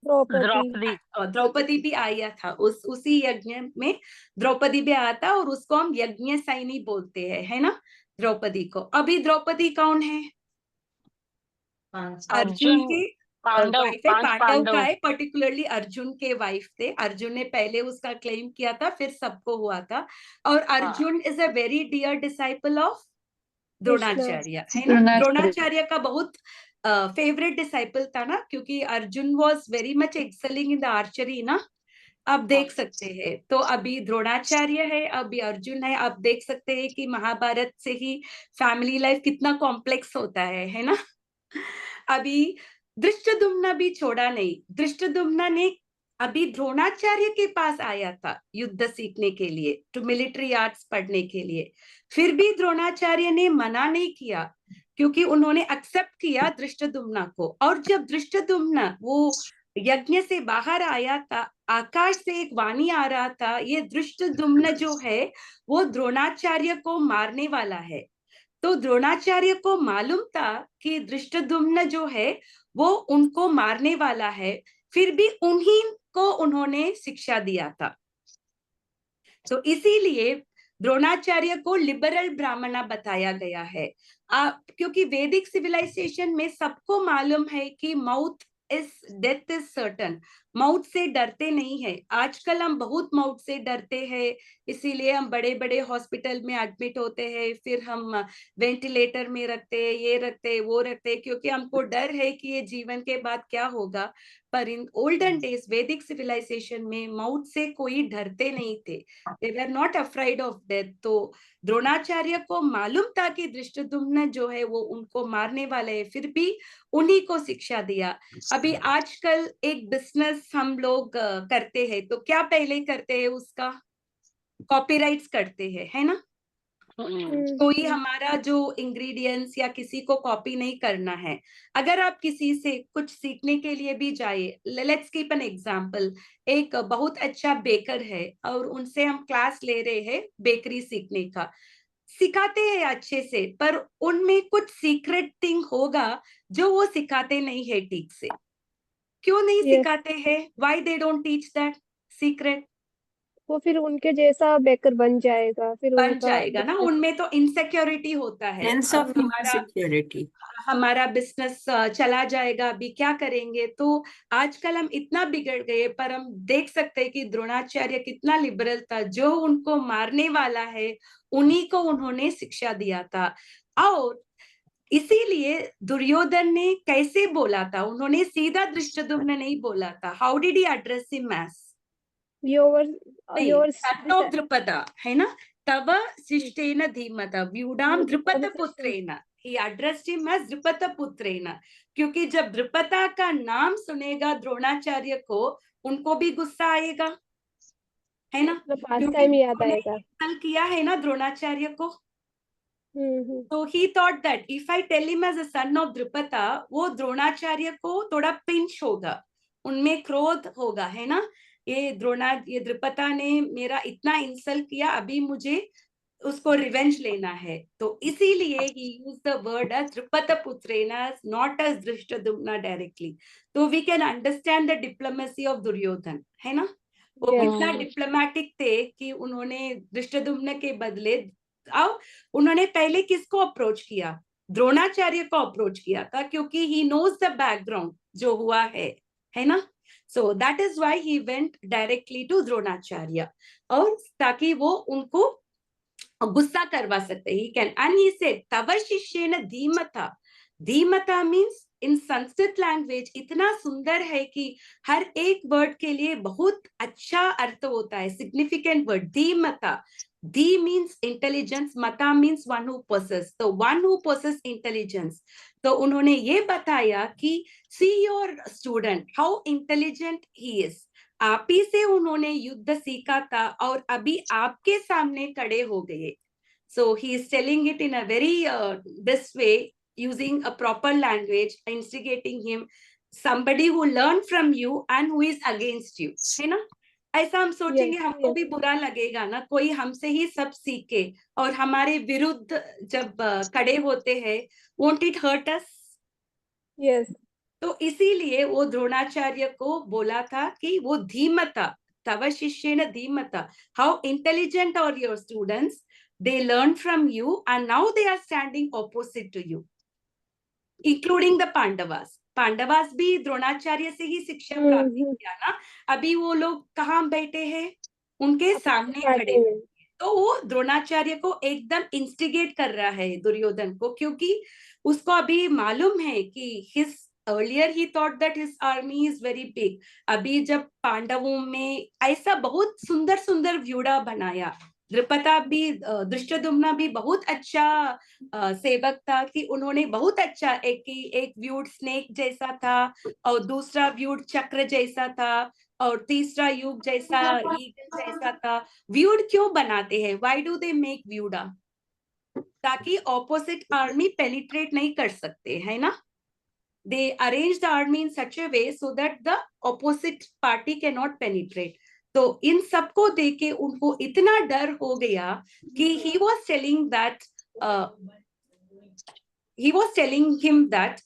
द्रौपदी। द्रौपदी। द्रौपदी भी आया था, उसी यज्ञ में द्रौपदी भी आया था, और उसको हम यज्ञ सैनी बोलते हैं, है ना, द्रौपदी को। अभी द्रौपदी कौन है? अर्जुन अर्जुन के पांडव, वाइफ है, 5 पांडव का पांडव। है, पर्टिकुलरली अर्जुन के वाइफ थे। अर्जुन ने पहले उसका क्लेम किया था, फिर सबको हुआ था। और Arjun is a very dear disciple of Dronacharya, है ना। द्रोणाचार्य का बहुत फेवरेट डिसाइपल था ना, क्योंकि Arjun was very much excelling in the archery ना। आप देख सकते हैं, तो अभी द्रोणाचार्य है, अभी अर्जुन है। आप देख सकते हैं कि महाभारत से ही फैमिली लाइफ कितना कॉम्प्लेक्स होता है ना। अभी धृष्टद्युम्न भी छोड़ा नहीं। धृष्टद्युम्न ने अभी द्रोणाचार्य के पास आया था युद्ध सीखने के लिए, टू मिलिट्री आर्ट्स पढ़ने के लिए। फिर भी द्रोणाचार्य ने मना नहीं किया, क्योंकि उन्होंने एक्सेप्ट किया धृष्टद्युम्न को। और जब धृष्टद्युम्न वो यज्ञ से बाहर आया था, आकाश से एक वाणी आ रहा था, ये धृष्टद्युम्न जो है वो द्रोणाचार्य को मारने वाला है। तो द्रोणाचार्य को मालूम था कि धृष्टद्युम्न जो है वो उनको मारने वाला है, फिर भी उन्हीं को उन्होंने शिक्षा दिया था। तो इसीलिए द्रोणाचार्य को लिबरल ब्राह्मणा बताया गया है। क्योंकि वैदिक सिविलाइजेशन में सबको मालूम है कि डेथ इज सर्टन। मौत से डरते नहीं है। आजकल हम बहुत मौत से डरते हैं, इसीलिए हम बड़े बड़े हॉस्पिटल में एडमिट होते हैं, फिर हम वेंटिलेटर में रखते हैं, ये रखते हैं, वो रखते हैं, क्योंकि हमको डर है कि ये जीवन के बाद क्या होगा। पर in olden days Vedic civilisation में मौत से कोई डरते नहीं थे। They were not afraid of death. तो द्रोणाचार्य को मालूम था कि धृष्टद्युम्न जो है वो उनको मारने वाले है, फिर भी उन्हीं को शिक्षा दिया। अभी आजकल एक बिजनेस हम लोग करते हैं, तो क्या पहले करते हैं? उसका कॉपीराइट्स करते हैं, है ना। कोई हमारा जो इंग्रेडिएंट्स या किसी को कॉपी नहीं करना है। अगर आप किसी से कुछ सीखने के लिए भी जाए, लेट्स कीप एन एग्जांपल, एक बहुत अच्छा बेकर है और उनसे हम क्लास ले रहे हैं बेकरी सीखने का, सिखाते हैं अच्छे से, पर उनमें कुछ सीक्रेट थिंग होगा जो वो सिखाते नहीं है ठीक से। क्यों नहीं सिखाते हैं? Why they don't teach that secret? वो फिर उनके जैसा बेकर बन जाएगा, फिर बन उनका जाएगा ना, उनमें तो इनसिक्योरिटी होता है। सेंस अब ऑफ इनसिक्योरिटी। हमारा बिजनेस चला जाएगा, अभी क्या करेंगे? तो आजकल हम इतना बिगड़ गए, पर हम देख सकते हैं कि द्रोणाचार्य कितना लिबरल था। जो उनको मारने वाला है उन्हीं को उन्होंने शिक्षा दिया था। और इसीलिए दुर्योधन ने कैसे बोला था? उन्होंने सीधा धृष्टद्युम्न नहीं बोला था। How did he address him as? Your नहीं, योर son of द्रुपदा, है ना। तव शिष्टेन धीमता व्यूढ़ाम द्रुपदपुत्रेण, he addressed him as द्रुपदपुत्रेण, क्योंकि जब द्रुपदा का नाम सुनेगा द्रोणाचार्य को, उनको भी गुस्सा आएगा, है ना, पास टाइम याद आएगा। insult किया है ना द्रोणाचार्य को। हम्म। So he thought that if I tell him as a son of Drupata, वो द्रोणाचार्य को थोड़ा पिंच होगा, उनमें क्रोध होगा, है ना, ये द्रुपदा ने मेरा इतना इंसल्ट किया, अभी मुझे उसको रिवेंज लेना है। तो इसीलिए he used the word as Drupadaputrena, not as Drishtadumna directly. तो we can understand the diplomacy of Duryodhan, है ना, वो कितना डिप्लोमेटिक थे कि उन्होंने दृष्टद्युम्न के बदले, अब उन्होंने पहले किसको अप्रोच किया, द्रोणाचार्य को अप्रोच किया था, क्योंकि ही नोज द बैकग्राउंड जो हुआ है ना। So that is why he went directly to Dronacharya, और ताकि वो उनको गुस्सा करवा सकते। He can and he said तव शिष्येन धीमता, धीमता मीन्स इन संस्कृत लैंग्वेज इतना सुंदर है कि हर एक वर्ड के लिए बहुत अच्छा अर्थ होता है, सिग्निफिकेंट वर्ड। धीमता, धी मीन्स इंटेलिजेंस, मता मीन्स वन हु पोसेस, तो वन हु पोसेस इंटेलिजेंस। तो उन्होंने ये बताया कि see your student how intelligent he is, आप ही से उन्होंने युद्ध सीखा था और अभी आपके सामने खड़े हो गए। So he is telling it in a very this way, using a proper language, instigating him, somebody who learned from you and who is against you, है ना। ऐसा हम सोचेंगे, हमको भी बुरा लगेगा ना, कोई हमसे ही सब सीखे और हमारे विरुद्ध जब खड़े होते हैं, won't it hurt us? Yes. तो इसीलिए वो द्रोणाचार्य को बोला था कि वो धीमता, तव शिष्येन धीमता, how intelligent are your students, they learned from you and now they are standing opposite to you, including the Pandavas. Pandavas भी द्रोणाचार्य से ही शिक्षा प्राप्त किया ना, अभी वो लोग कहाँ बैठे हैं, उनके सामने खड़े। तो वो द्रोणाचार्य को एकदम इंस्टिगेट कर रहा है दुर्योधन को, क्योंकि उसको अभी मालूम है कि his earlier he thought that his army is very big. अभी जब पांडवों में ऐसा बहुत सुंदर सुंदर व्यूढ़ा बनाया, द्रुपदा भी, दृष्टद्युम्न भी बहुत अच्छा सेवक था कि उन्होंने बहुत अच्छा, एक व्यूड स्नेक जैसा था और दूसरा व्यूड चक्र जैसा था और तीसरा युग जैसा ईगल जैसा था। व्यूड क्यों बनाते हैं, व्हाई डू दे मेक व्यूडा, ताकि ऑपोजिट आर्मी पेनिट्रेट नहीं कर सकते, है ना। They arrange the army in such a way so that the opposite party can not penetrate. तो इन सबको देके उनको इतना डर हो गया कि he was telling him that,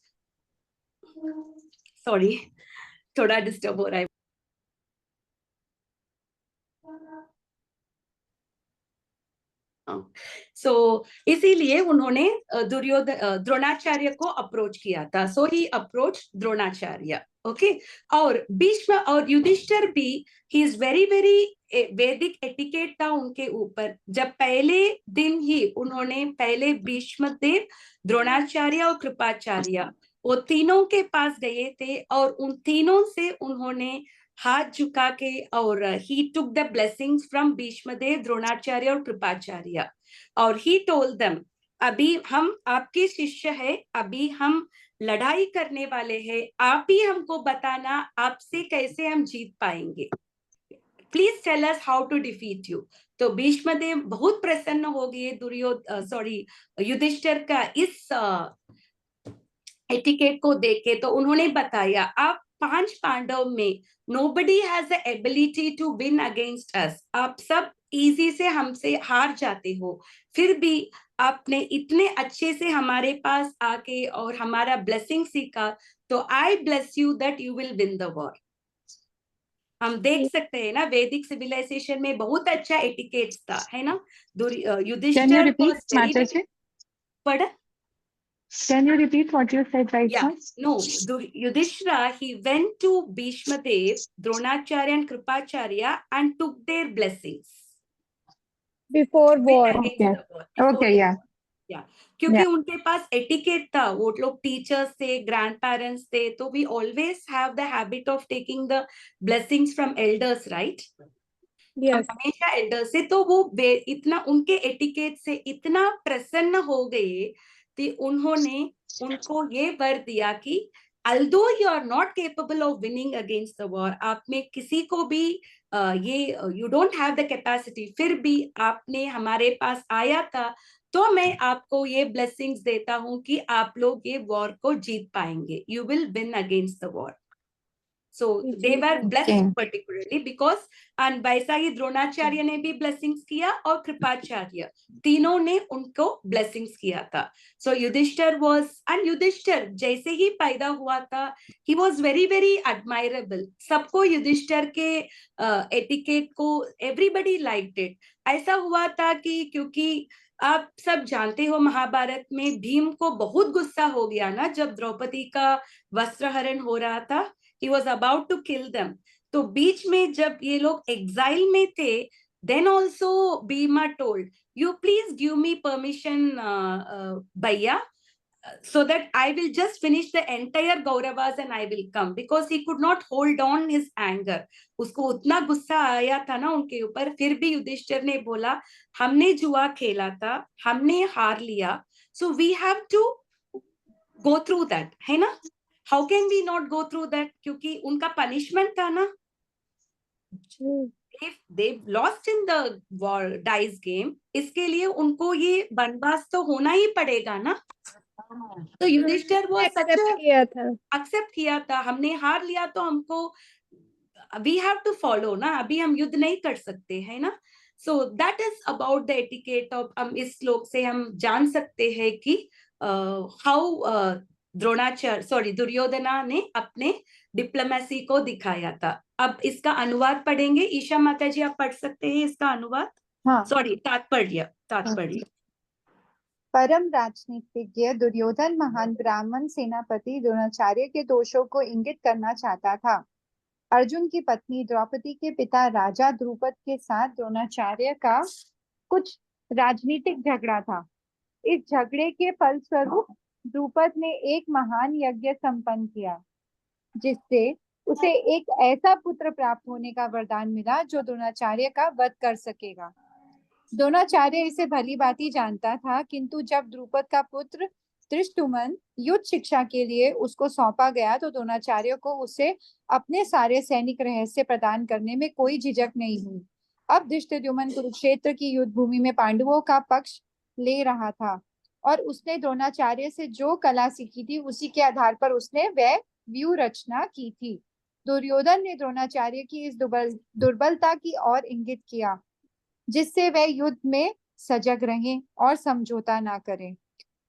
sorry, थोड़ा डिस्टर्ब हो रहा है। सो इसीलिए उन्होंने द्रोणाचार्य को अप्रोच किया था। सो ही अप्रोच द्रोणाचार्य, ओके। और भीष्म और युधिष्ठिर भी, ही इज वेरी वेरी वैदिक एटिकेट था उनके ऊपर। जब पहले दिन ही उन्होंने पहले भीष्म देव, द्रोणाचार्य और कृपाचार्य, वो तीनों के पास गए थे और उन तीनों से उन्होंने हाथ झुका के, और he took the blessings from Bhishmadev, Dronacharya और कृपाचार्य, और he told them, अभी हम आपके शिष्य है, अभी हम लड़ाई करने वाले हैं, आप ही हमको बताना आपसे कैसे हम जीत पाएंगे, please tell us how to defeat you. तो भीष्मदेव बहुत प्रसन्न हो गए युधिष्ठिर का इस एटिकेट को देख के। तो उन्होंने बताया, आप 5 पांडव में nobody has the ability to win against us, आप सब इजी से हमसे हार जाते हो, फिर भी आपने इतने अच्छे से हमारे पास आके और हमारा ब्लेसिंग सीखा, तो I bless you that you will win the war। हम देख सकते हैं ना, वैदिक सिविलाइजेशन में बहुत अच्छा एटिकेट था, है ना। युधिष्ठिर पढ़ा। Can you repeat what you said right now? No, Yudhishthira, he went to Bhishma Dev, Dronacharya and Kripacharya and took their blessings Before war. Okay, yeah. क्योंकि उनके पास एटिकेट था, वो लोग टीचर्स थे, ग्रैंड पेरेंट्स थे, तो we always have the habit of taking the blessings from elders, right. Yes. हमेशा elder से, तो वो इतना उनके एटिकेट से इतना प्रसन्न हो गए कि उन्होंने उनको ये वर दिया कि although you are not capable of winning against the war, आप में किसी को भी ये you don't have the capacity, फिर भी आपने हमारे पास आया था, तो मैं आपको ये ब्लेसिंग्स देता हूं कि आप लोग ये वॉर को जीत पाएंगे, you will win against the war. So they were blessed Okay. particularly because, and वैसा ही द्रोणाचार्य ने भी blessings किया और कृपाचार्य, तीनों ने उनको blessings किया था. So Yudhishthir was, and Yudhishthir जैसे ही पैदा हुआ था, he was very very admirable. सबको युधिष्ठिर के etiquette को everybody liked it. ऐसा हुआ था कि क्योंकि आप सब जानते हो महाभारत में भीम को बहुत गुस्सा हो गया ना, जब द्रौपदी का वस्त्रहरण हो रहा था, he was about to kill them. तो बीच में जब ये लोग exile में थे, then also Bhima told, you please give me permission, Bhaiya, so that I will just finish the entire Kauravas and I will come, because he could not hold on his anger. उसको उतना गुस्सा आया था ना उनके ऊपर, फिर भी युधिष्ठिर ने बोला, हमने जुआ खेला था, हमने हार लिया, so we have to go through that, है ना? How can we not go through that? क्योंकि उनका punishment था ना. If they lost in the war dice game, इसके लिए उनको ये वनवास तो होना ही पड़ेगा ना. तो युधिष्ठिर वो सच एक्सेप्ट किया था. एक्सेप्ट किया था, हमने हार लिया तो हमको we have to follow ना, अभी हम युद्ध नहीं कर सकते है ना. So that is about the etiquette of, हम इस श्लोक से हम जान सकते हैं कि how दुर्योधना ने अपने डिप्लोमेसी को दिखाया था. अब इसका अनुवाद पढ़ेंगे. ईशा माता जी आप पढ़ सकते हैं इसका अनुवाद. हाँ. सॉरी, तात्पर्य. परम राजनीतिज्ञ दुर्योधन महान ब्राह्मण सेनापति द्रोणाचार्य के दोषों को इंगित करना चाहता था. अर्जुन की पत्नी द्रौपदी के पिता राजा द्रुपद के साथ द्रोणाचार्य का कुछ राजनीतिक झगड़ा था. इस झगड़े के फलस्वरूप द्रुपद ने एक महान यज्ञ संपन्न किया, जिससे उसे एक ऐसा पुत्र प्राप्त होने का वरदान मिला जो द्रोणाचार्य का वध कर सकेगा. द्रोणाचार्य इसे भली भांति जानता था, किंतु जब द्रुपद का पुत्र धृष्टद्युम्न युद्ध शिक्षा के लिए उसको सौंपा गया तो द्रोणाचार्य को उसे अपने सारे सैनिक रहस्य प्रदान करने में कोई झिझक नहीं हुई. अब धृष्टद्युम्न कुरुक्षेत्र की युद्ध भूमि में पांडवों का पक्ष ले रहा था और उसने द्रोणाचार्य से जो कला सीखी थी उसी के आधार पर उसने वह व्यूह रचना की थी. दुर्योधन ने द्रोणाचार्य की इस दुर्बलता की ओर इंगित किया, जिससे वह युद्ध में सजग रहें और समझौता ना करें.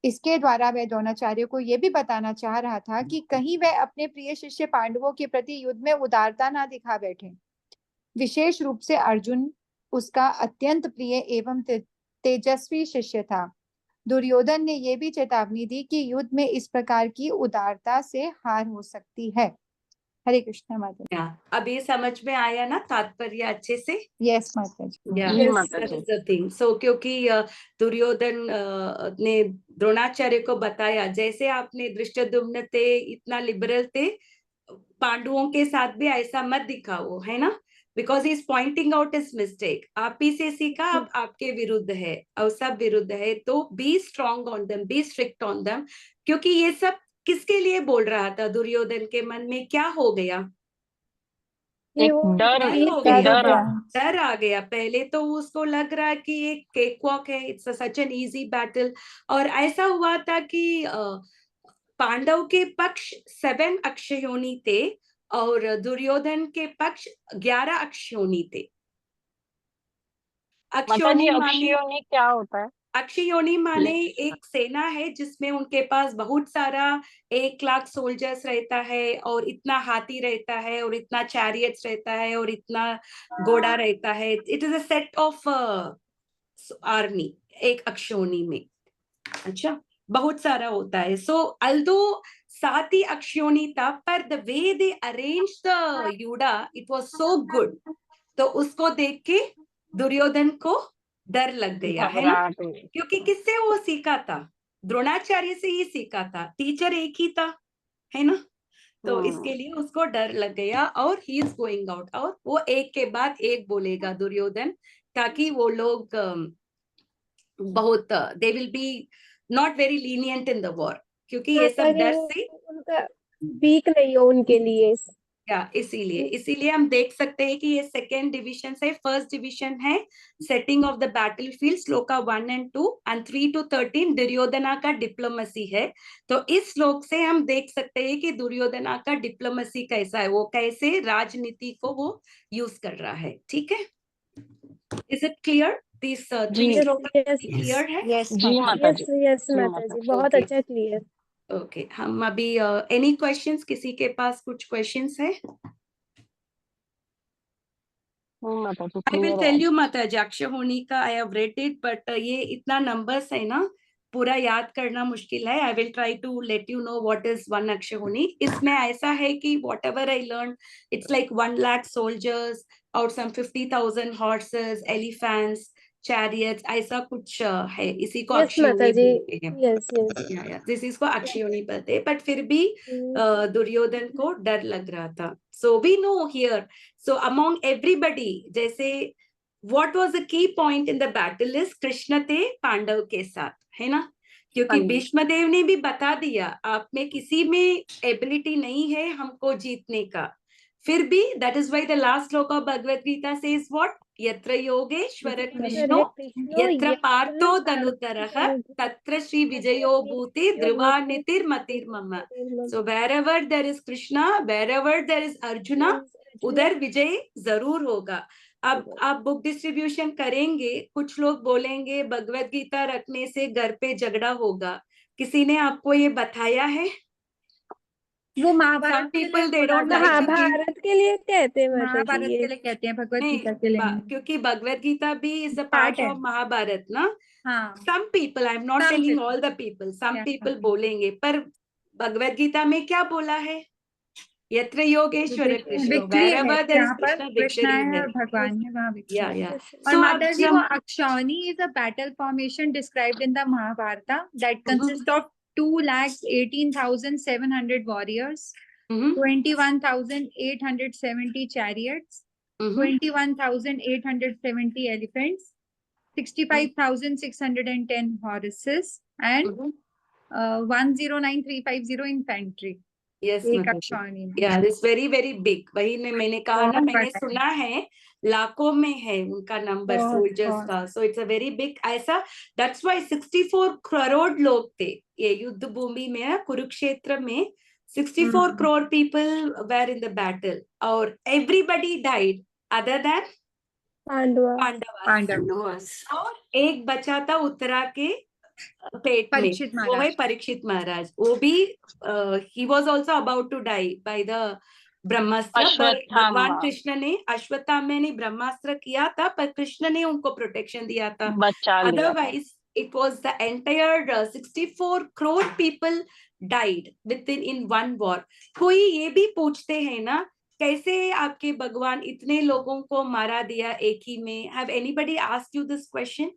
इसके द्वारा वह द्रोणाचार्य को यह भी बताना चाह रहा था कि कहीं वह अपने प्रिय शिष्य पांडवों के प्रति युद्ध में उदारता ना दिखा बैठे. विशेष रूप से अर्जुन उसका अत्यंत प्रिय एवं तेजस्वी शिष्य था. दुर्योधन ने यह भी चेतावनी दी कि युद्ध में इस प्रकार की उदारता से हार हो सकती है. हरे कृष्ण माता. अब ये समझ में आया ना तात्पर्य अच्छे से? यस माता जी. जी, माता that ji. is the thing. So क्योंकि दुर्योधन ने द्रोणाचार्य को बताया, जैसे आपने धृष्टद्युम्न थे इतना लिबरल थे, पांडवों के साथ भी ऐसा मत दिखाओ, है ना. Because he is pointing out his mistake. आप ही से सीखा, अब आपके विरुद्ध है और सब विरुद्ध है, तो be strong on them, be strict on them. क्योंकि ये सब किसके लिए बोल रहा था? दुर्योधन के मन में क्या हो गया? एक डर डर आ गया. पहले तो उसको लग रहा कि एक केक वॉक है, it's such an easy battle. और ऐसा हुआ था कि पांडव के पक्ष 7 अक्षयोनी थे और दुर्योधन के पक्ष 11 अक्षयोनी थे. अक्षयोनी क्या होता है? अक्षयोनी माने एक सेना है जिसमें उनके पास बहुत सारा 1 लाख सोल्जर्स रहता है और इतना हाथी रहता है और इतना चैरियट्स रहता है और इतना घोड़ा रहता है. It is a set of army एक अक्षयोनी में. अच्छा, बहुत सारा होता है. सो अल्दो 7 ही अक्षयोनी था, पर the way they arrange the युद्ध इट वाज सो गुड. तो उसको देख के दुर्योधन को डर लग गया है ना. क्योंकि किससे वो सीखा था? द्रोणाचार्य से ही सीखा था. टीचर एक ही था, है ना. तो इसके लिए उसको डर लग गया और ही इज गोइंग आउट, और वो एक के बाद एक बोलेगा दुर्योधन, ताकि वो लोग बहुत they will be not very lenient in the war, क्योंकि ये सब ताकि डर वो से। उनका वीक नहीं हो उनके लिए। या इसीलिए हम देख सकते हैं कि ये सेकेंड डिविजन है, फर्स्ट डिविजन है setting of the battlefield, shloka 1 and 2 and 3 to 13 Duryodhana का डिप्लोमेसी है। तो इस श्लोक से हम देख सकते हैं कि दुर्योधना का डिप्लोमेसी कैसा है, वो कैसे राजनीति को वो यूज कर रहा है। ठीक है, is it clear? This three श्लोक क्लियर है? जी माता यस जी। यस जी माता माता जी, बहुत Okay. अच्छा क्लियर। ओके, हम अभी एनी क्वेश्चंस, किसी के पास कुछ क्वेश्चंस है? माता जी I will क्लियर tell है। you Mataji, अक्षहोणी का I have read it, but ये इतना numbers है ना, पूरा याद करना मुश्किल है। I will try to let you know what is one अक्षहोणी। इसमें ऐसा है कि whatever I learned, it's like 1 lakh soldiers और some 50,000 horses, elephants, chariots, ऐसा कुछ है। इसी को यस माता अक्षयोणी जी, बोलते हैं। Yes yes. दिस इसको अक्षयोणी बोलते हैं, बट फिर भी दुर्योधन को डर लग रहा था। So we know here, so among everybody, जैसे what was the key point in the battle is Krishna थे पांडव के साथ, है ना? क्योंकि भीष्म देव ने भी बता दिया आप में किसी में एबिलिटी नहीं है हमको जीतने का, फिर भी that is why the last श्लोक of Bhagavad Gita says what? यत्र योगेश्वर कृष्णो यत्र पार्थो धनुधरः तत्र श्री विजयो भूति Dhruva नीतिर्मतिर्मम। So wherever there is Krishna, wherever there is Arjuna, उधर विजय जरूर होगा। अब आप बुक डिस्ट्रीब्यूशन करेंगे, कुछ लोग बोलेंगे भगवत गीता रखने से घर पे झगड़ा होगा। किसी ने आपको ये बताया है? वो महाभारत के लिए people they बोला don't जाता like है। to give, महाभारत के लिए कहते हैं माता महाभारत जी के ये। लिए कहते हैं, भगवत नहीं, गीता के लिए नहीं। क्योंकि भगवत गीता भी इज अ Part पार्ट है। ऑफ महाभारत ना। हाँ, some people, I am not Some telling people. all the people, some Yeah, people some people. बोलेंगे, पर भगवत गीता में क्या बोला है? यत्र योगेश्वर कृष्ण, विक्ट्री है wherever there is जहाँ पर कृष्ण कृष्ण victory है है। और भगवान है वहाँ विक्ट्री। या और माता जी वो akshauhini is a battle formation described in the Mahabharata that consist of 2,18,700 warriors, 21,870 chariots, 21,870 elephants, 65,610 horses, and 109,350 infantry. Yes एक अक्षौनी में। या दिस वेरी वेरी बिग, वही मैंने कहा ना, बहुत मैंने बड़ा है। सुना है लाखों में है उनका नंबर बहुत, सोल्जर्स बहुत। का। So it's a very big, ऐसा दैट्स व्हाई 64 करोड़ लोग थे ये युद्ध भूमि में, कुरुक्षेत्र में 64 crore people were in the battle, और everybody died other than Pandava. Pandavas. और एक बचा था उत्तरा के पेट में, परीक्षित वो है महाराज। परीक्षित महाराज। वो भी he was also about to die by the Brahmastra, पर भगवान कृष्ण ने अश्वत्थामा ने ब्रह्मास्त्र किया था, पर कृष्ण ने उनको प्रोटेक्शन दिया था। बचा लिया था। Otherwise it was the entire 64 crore people died in one war। कोई ये भी पूछते हैं ना, कैसे आपके भगवान इतने लोगों को मारा दिया एक ही में? Have anybody asked you this question?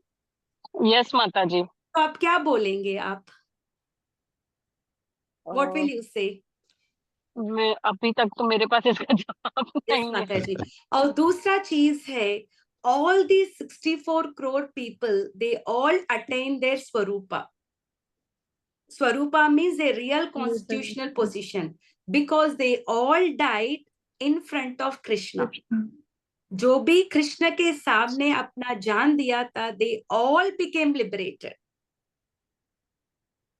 Yes माता जी। तो आप क्या बोलेंगे आप? What will you say? मैं अभी तक तो मेरे पास इसका जवाब Yes, नहीं है। माता जी। और दूसरा चीज है, all these 64 crore people, they all attain their swarupa. Swarupa means a real constitutional position, because they all died in front of Krishna. जो भी कृष्ण के सामने अपना जान दिया था, they all became liberated.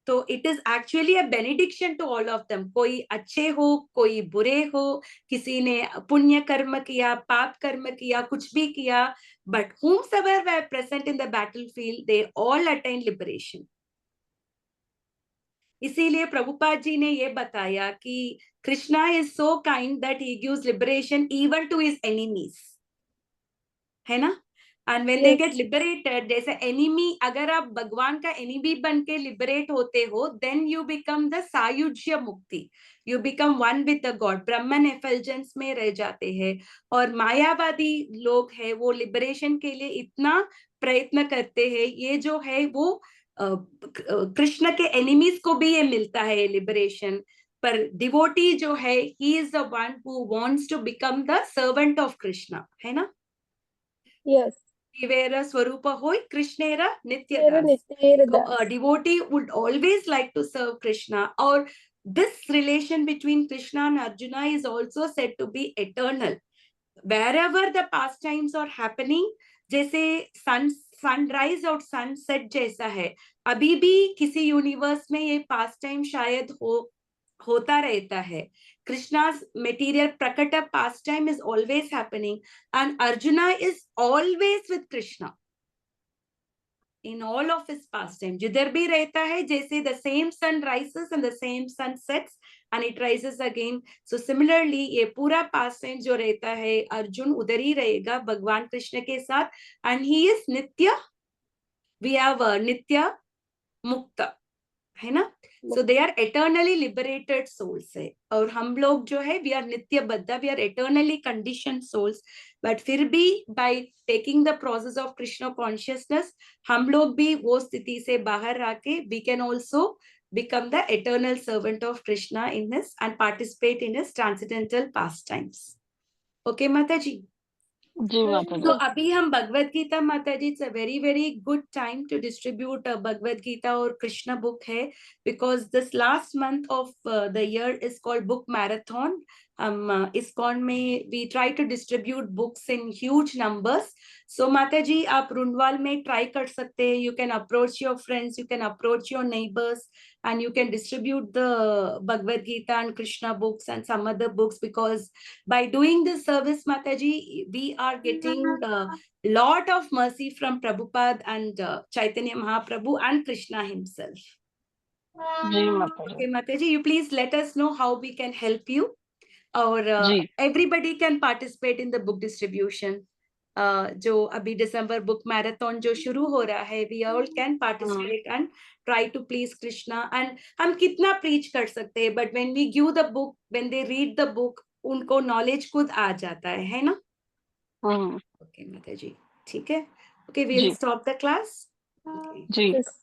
तो it is actually a benediction to all of them. कोई अच्छे हो, कोई बुरे हो, किसी ने पुण्य कर्म किया, पाप कर्म किया, कुछ भी किया, but whomsoever were present in the battlefield, they all attained liberation. इसीलिए प्रभुपाद जी ने ये बताया कि Krishna is so kind that he gives liberation even to his enemies, है ना? And when they get liberated, जैसे एनिमी, अगर आप भगवान का एनिमी बन के लिबरेट होते हो, देन यू बिकम द सायुज्य मुक्ति, you become one with the god, Brahman effulgence में रह जाते हैं। और मायावादी लोग हैं, वो लिबरेशन के लिए इतना प्रयत्न करते हैं, ये जो है वो कृष्ण के एनिमीज को भी ये मिलता है लिबरेशन, पर डिवोटी जो है, he is the one who wants to become the servant of Krishna, है ना? Yes. Ivera Swarupa hoy Krishnera Nitya Nitya Das. Nitya So a Das. devotee would always like to serve Krishna, or this relation between Krishna and Arjuna is also said to be eternal. Wherever the pastimes are happening, जैसे sunrise और sunset जैसा है, अभी भी किसी universe में ये past time शायद होता रहता है. Krishna's material prakata pastime is always happening, and Arjuna is always with Krishna in all of his pastime. जिधर भी रहता है, जैसे the same sun rises and the same sun sets and it rises again. So similarly, ये पूरा pastime जो रहता है, अर्जुन उधर ही रहेगा भगवान कृष्ण के साथ, and he is nitya. We have nitya mukta, है ना? So they are eternally liberated souls है. और हम लोग जो है, we are nitya baddha, we are eternally conditioned souls. But फिर भी by taking the process of Krishna consciousness, हम लोग भी वो स्थिति से बाहर आके we can also become the eternal servant of Krishna in his and participate in his transcendental pastimes. Okay, Mataji? जी माता So जी. अभी हम भगवत गीता, माता जी, it's a very very good time to distribute Bhagavad Gita और कृष्ण book है, because this last month of the year is called book marathon. ISKCON में we try to distribute books in huge numbers. So माता जी, आप रुनवाल में try कर सकते हैं. You can approach your friends, you can approach your neighbors, and you can distribute the Bhagavad Gita and Krishna books and some other books, because by doing this service, Mataji, we are getting a lot of mercy from Prabhupada and Chaitanya Mahaprabhu and Krishna himself. जी माता Okay, ji. Mataji, you please let us know how we can help you, or ji. everybody can participate in the book distribution. जो अभी दिसंबर book marathon जो शुरू हो रहा है, we all can participate and try to please Krishna. And हम कितना preach कर सकते हैं, but when we give the book, when they read the book, उनको knowledge खुद आ जाता है ना? Okay, माताजी, ठीक है. Okay, we'll ji. stop the class. Okay. Ji. Yes.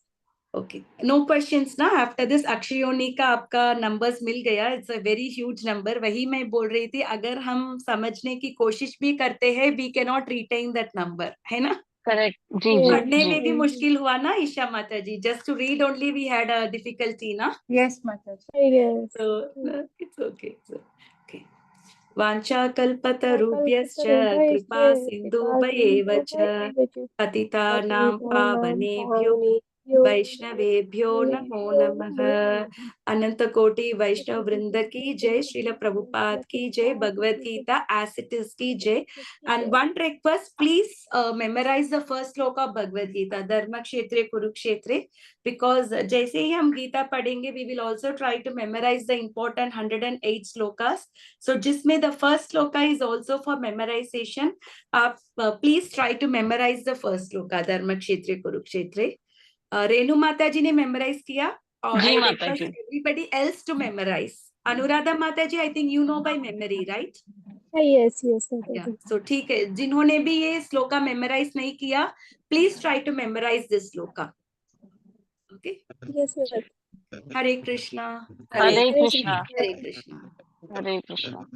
Okay, no questions ना. After this अक्षयोनी का आपका numbers मिल गया. It's a very huge number. वही मैं बोल रही थी, अगर हम समझने की कोशिश भी करते हैं, we cannot retain that number, है ना? करेक्ट. जी जी पढ़ने जी. में भी मुश्किल हुआ ना ईशा माता जी? Just to read only we had a difficulty ना? Yes, Mataji. Yes. So it's okay. So, okay. वाञ्छाकल्पतरुभ्यश्च कृपा सिन्धुभ्येव च पतितानां पावनेभ्यो वैष्णवेभ्यो नमो नमः. अनंत कोटि वैष्णव वृंद की जय. श्रील प्रभुपाद की जय. Bhagavad Gita as it is की जय. And one request, please memorize the first श्लोक of भगवत गीता, धर्म क्षेत्रे कुरुक्षेत्रे, because जैसे ही हम गीता पढ़ेंगे, we will also try to memorize the important 108 shlokas. So जिसमें the first shloka is also for memorization. आप please try to memorize the first shloka, धर्म क्षेत्रे कुरुक्षेत्रे. रेणु माता जी ने मेमोराइज किया, और जी I माता request ji. everybody else to memorize. Anuradha माता जी, I think you know by memory, right? Yes, yes, Yeah. Mataji. So ठीक है, जिन्होंने भी ये श्लोका मेमोराइज नहीं किया, please try to memorize this shloka. Okay? Yes, Mataji. Hare Krishna. Hare Hare Krishna. Krishna. Hare Krishna. Hare Krishna.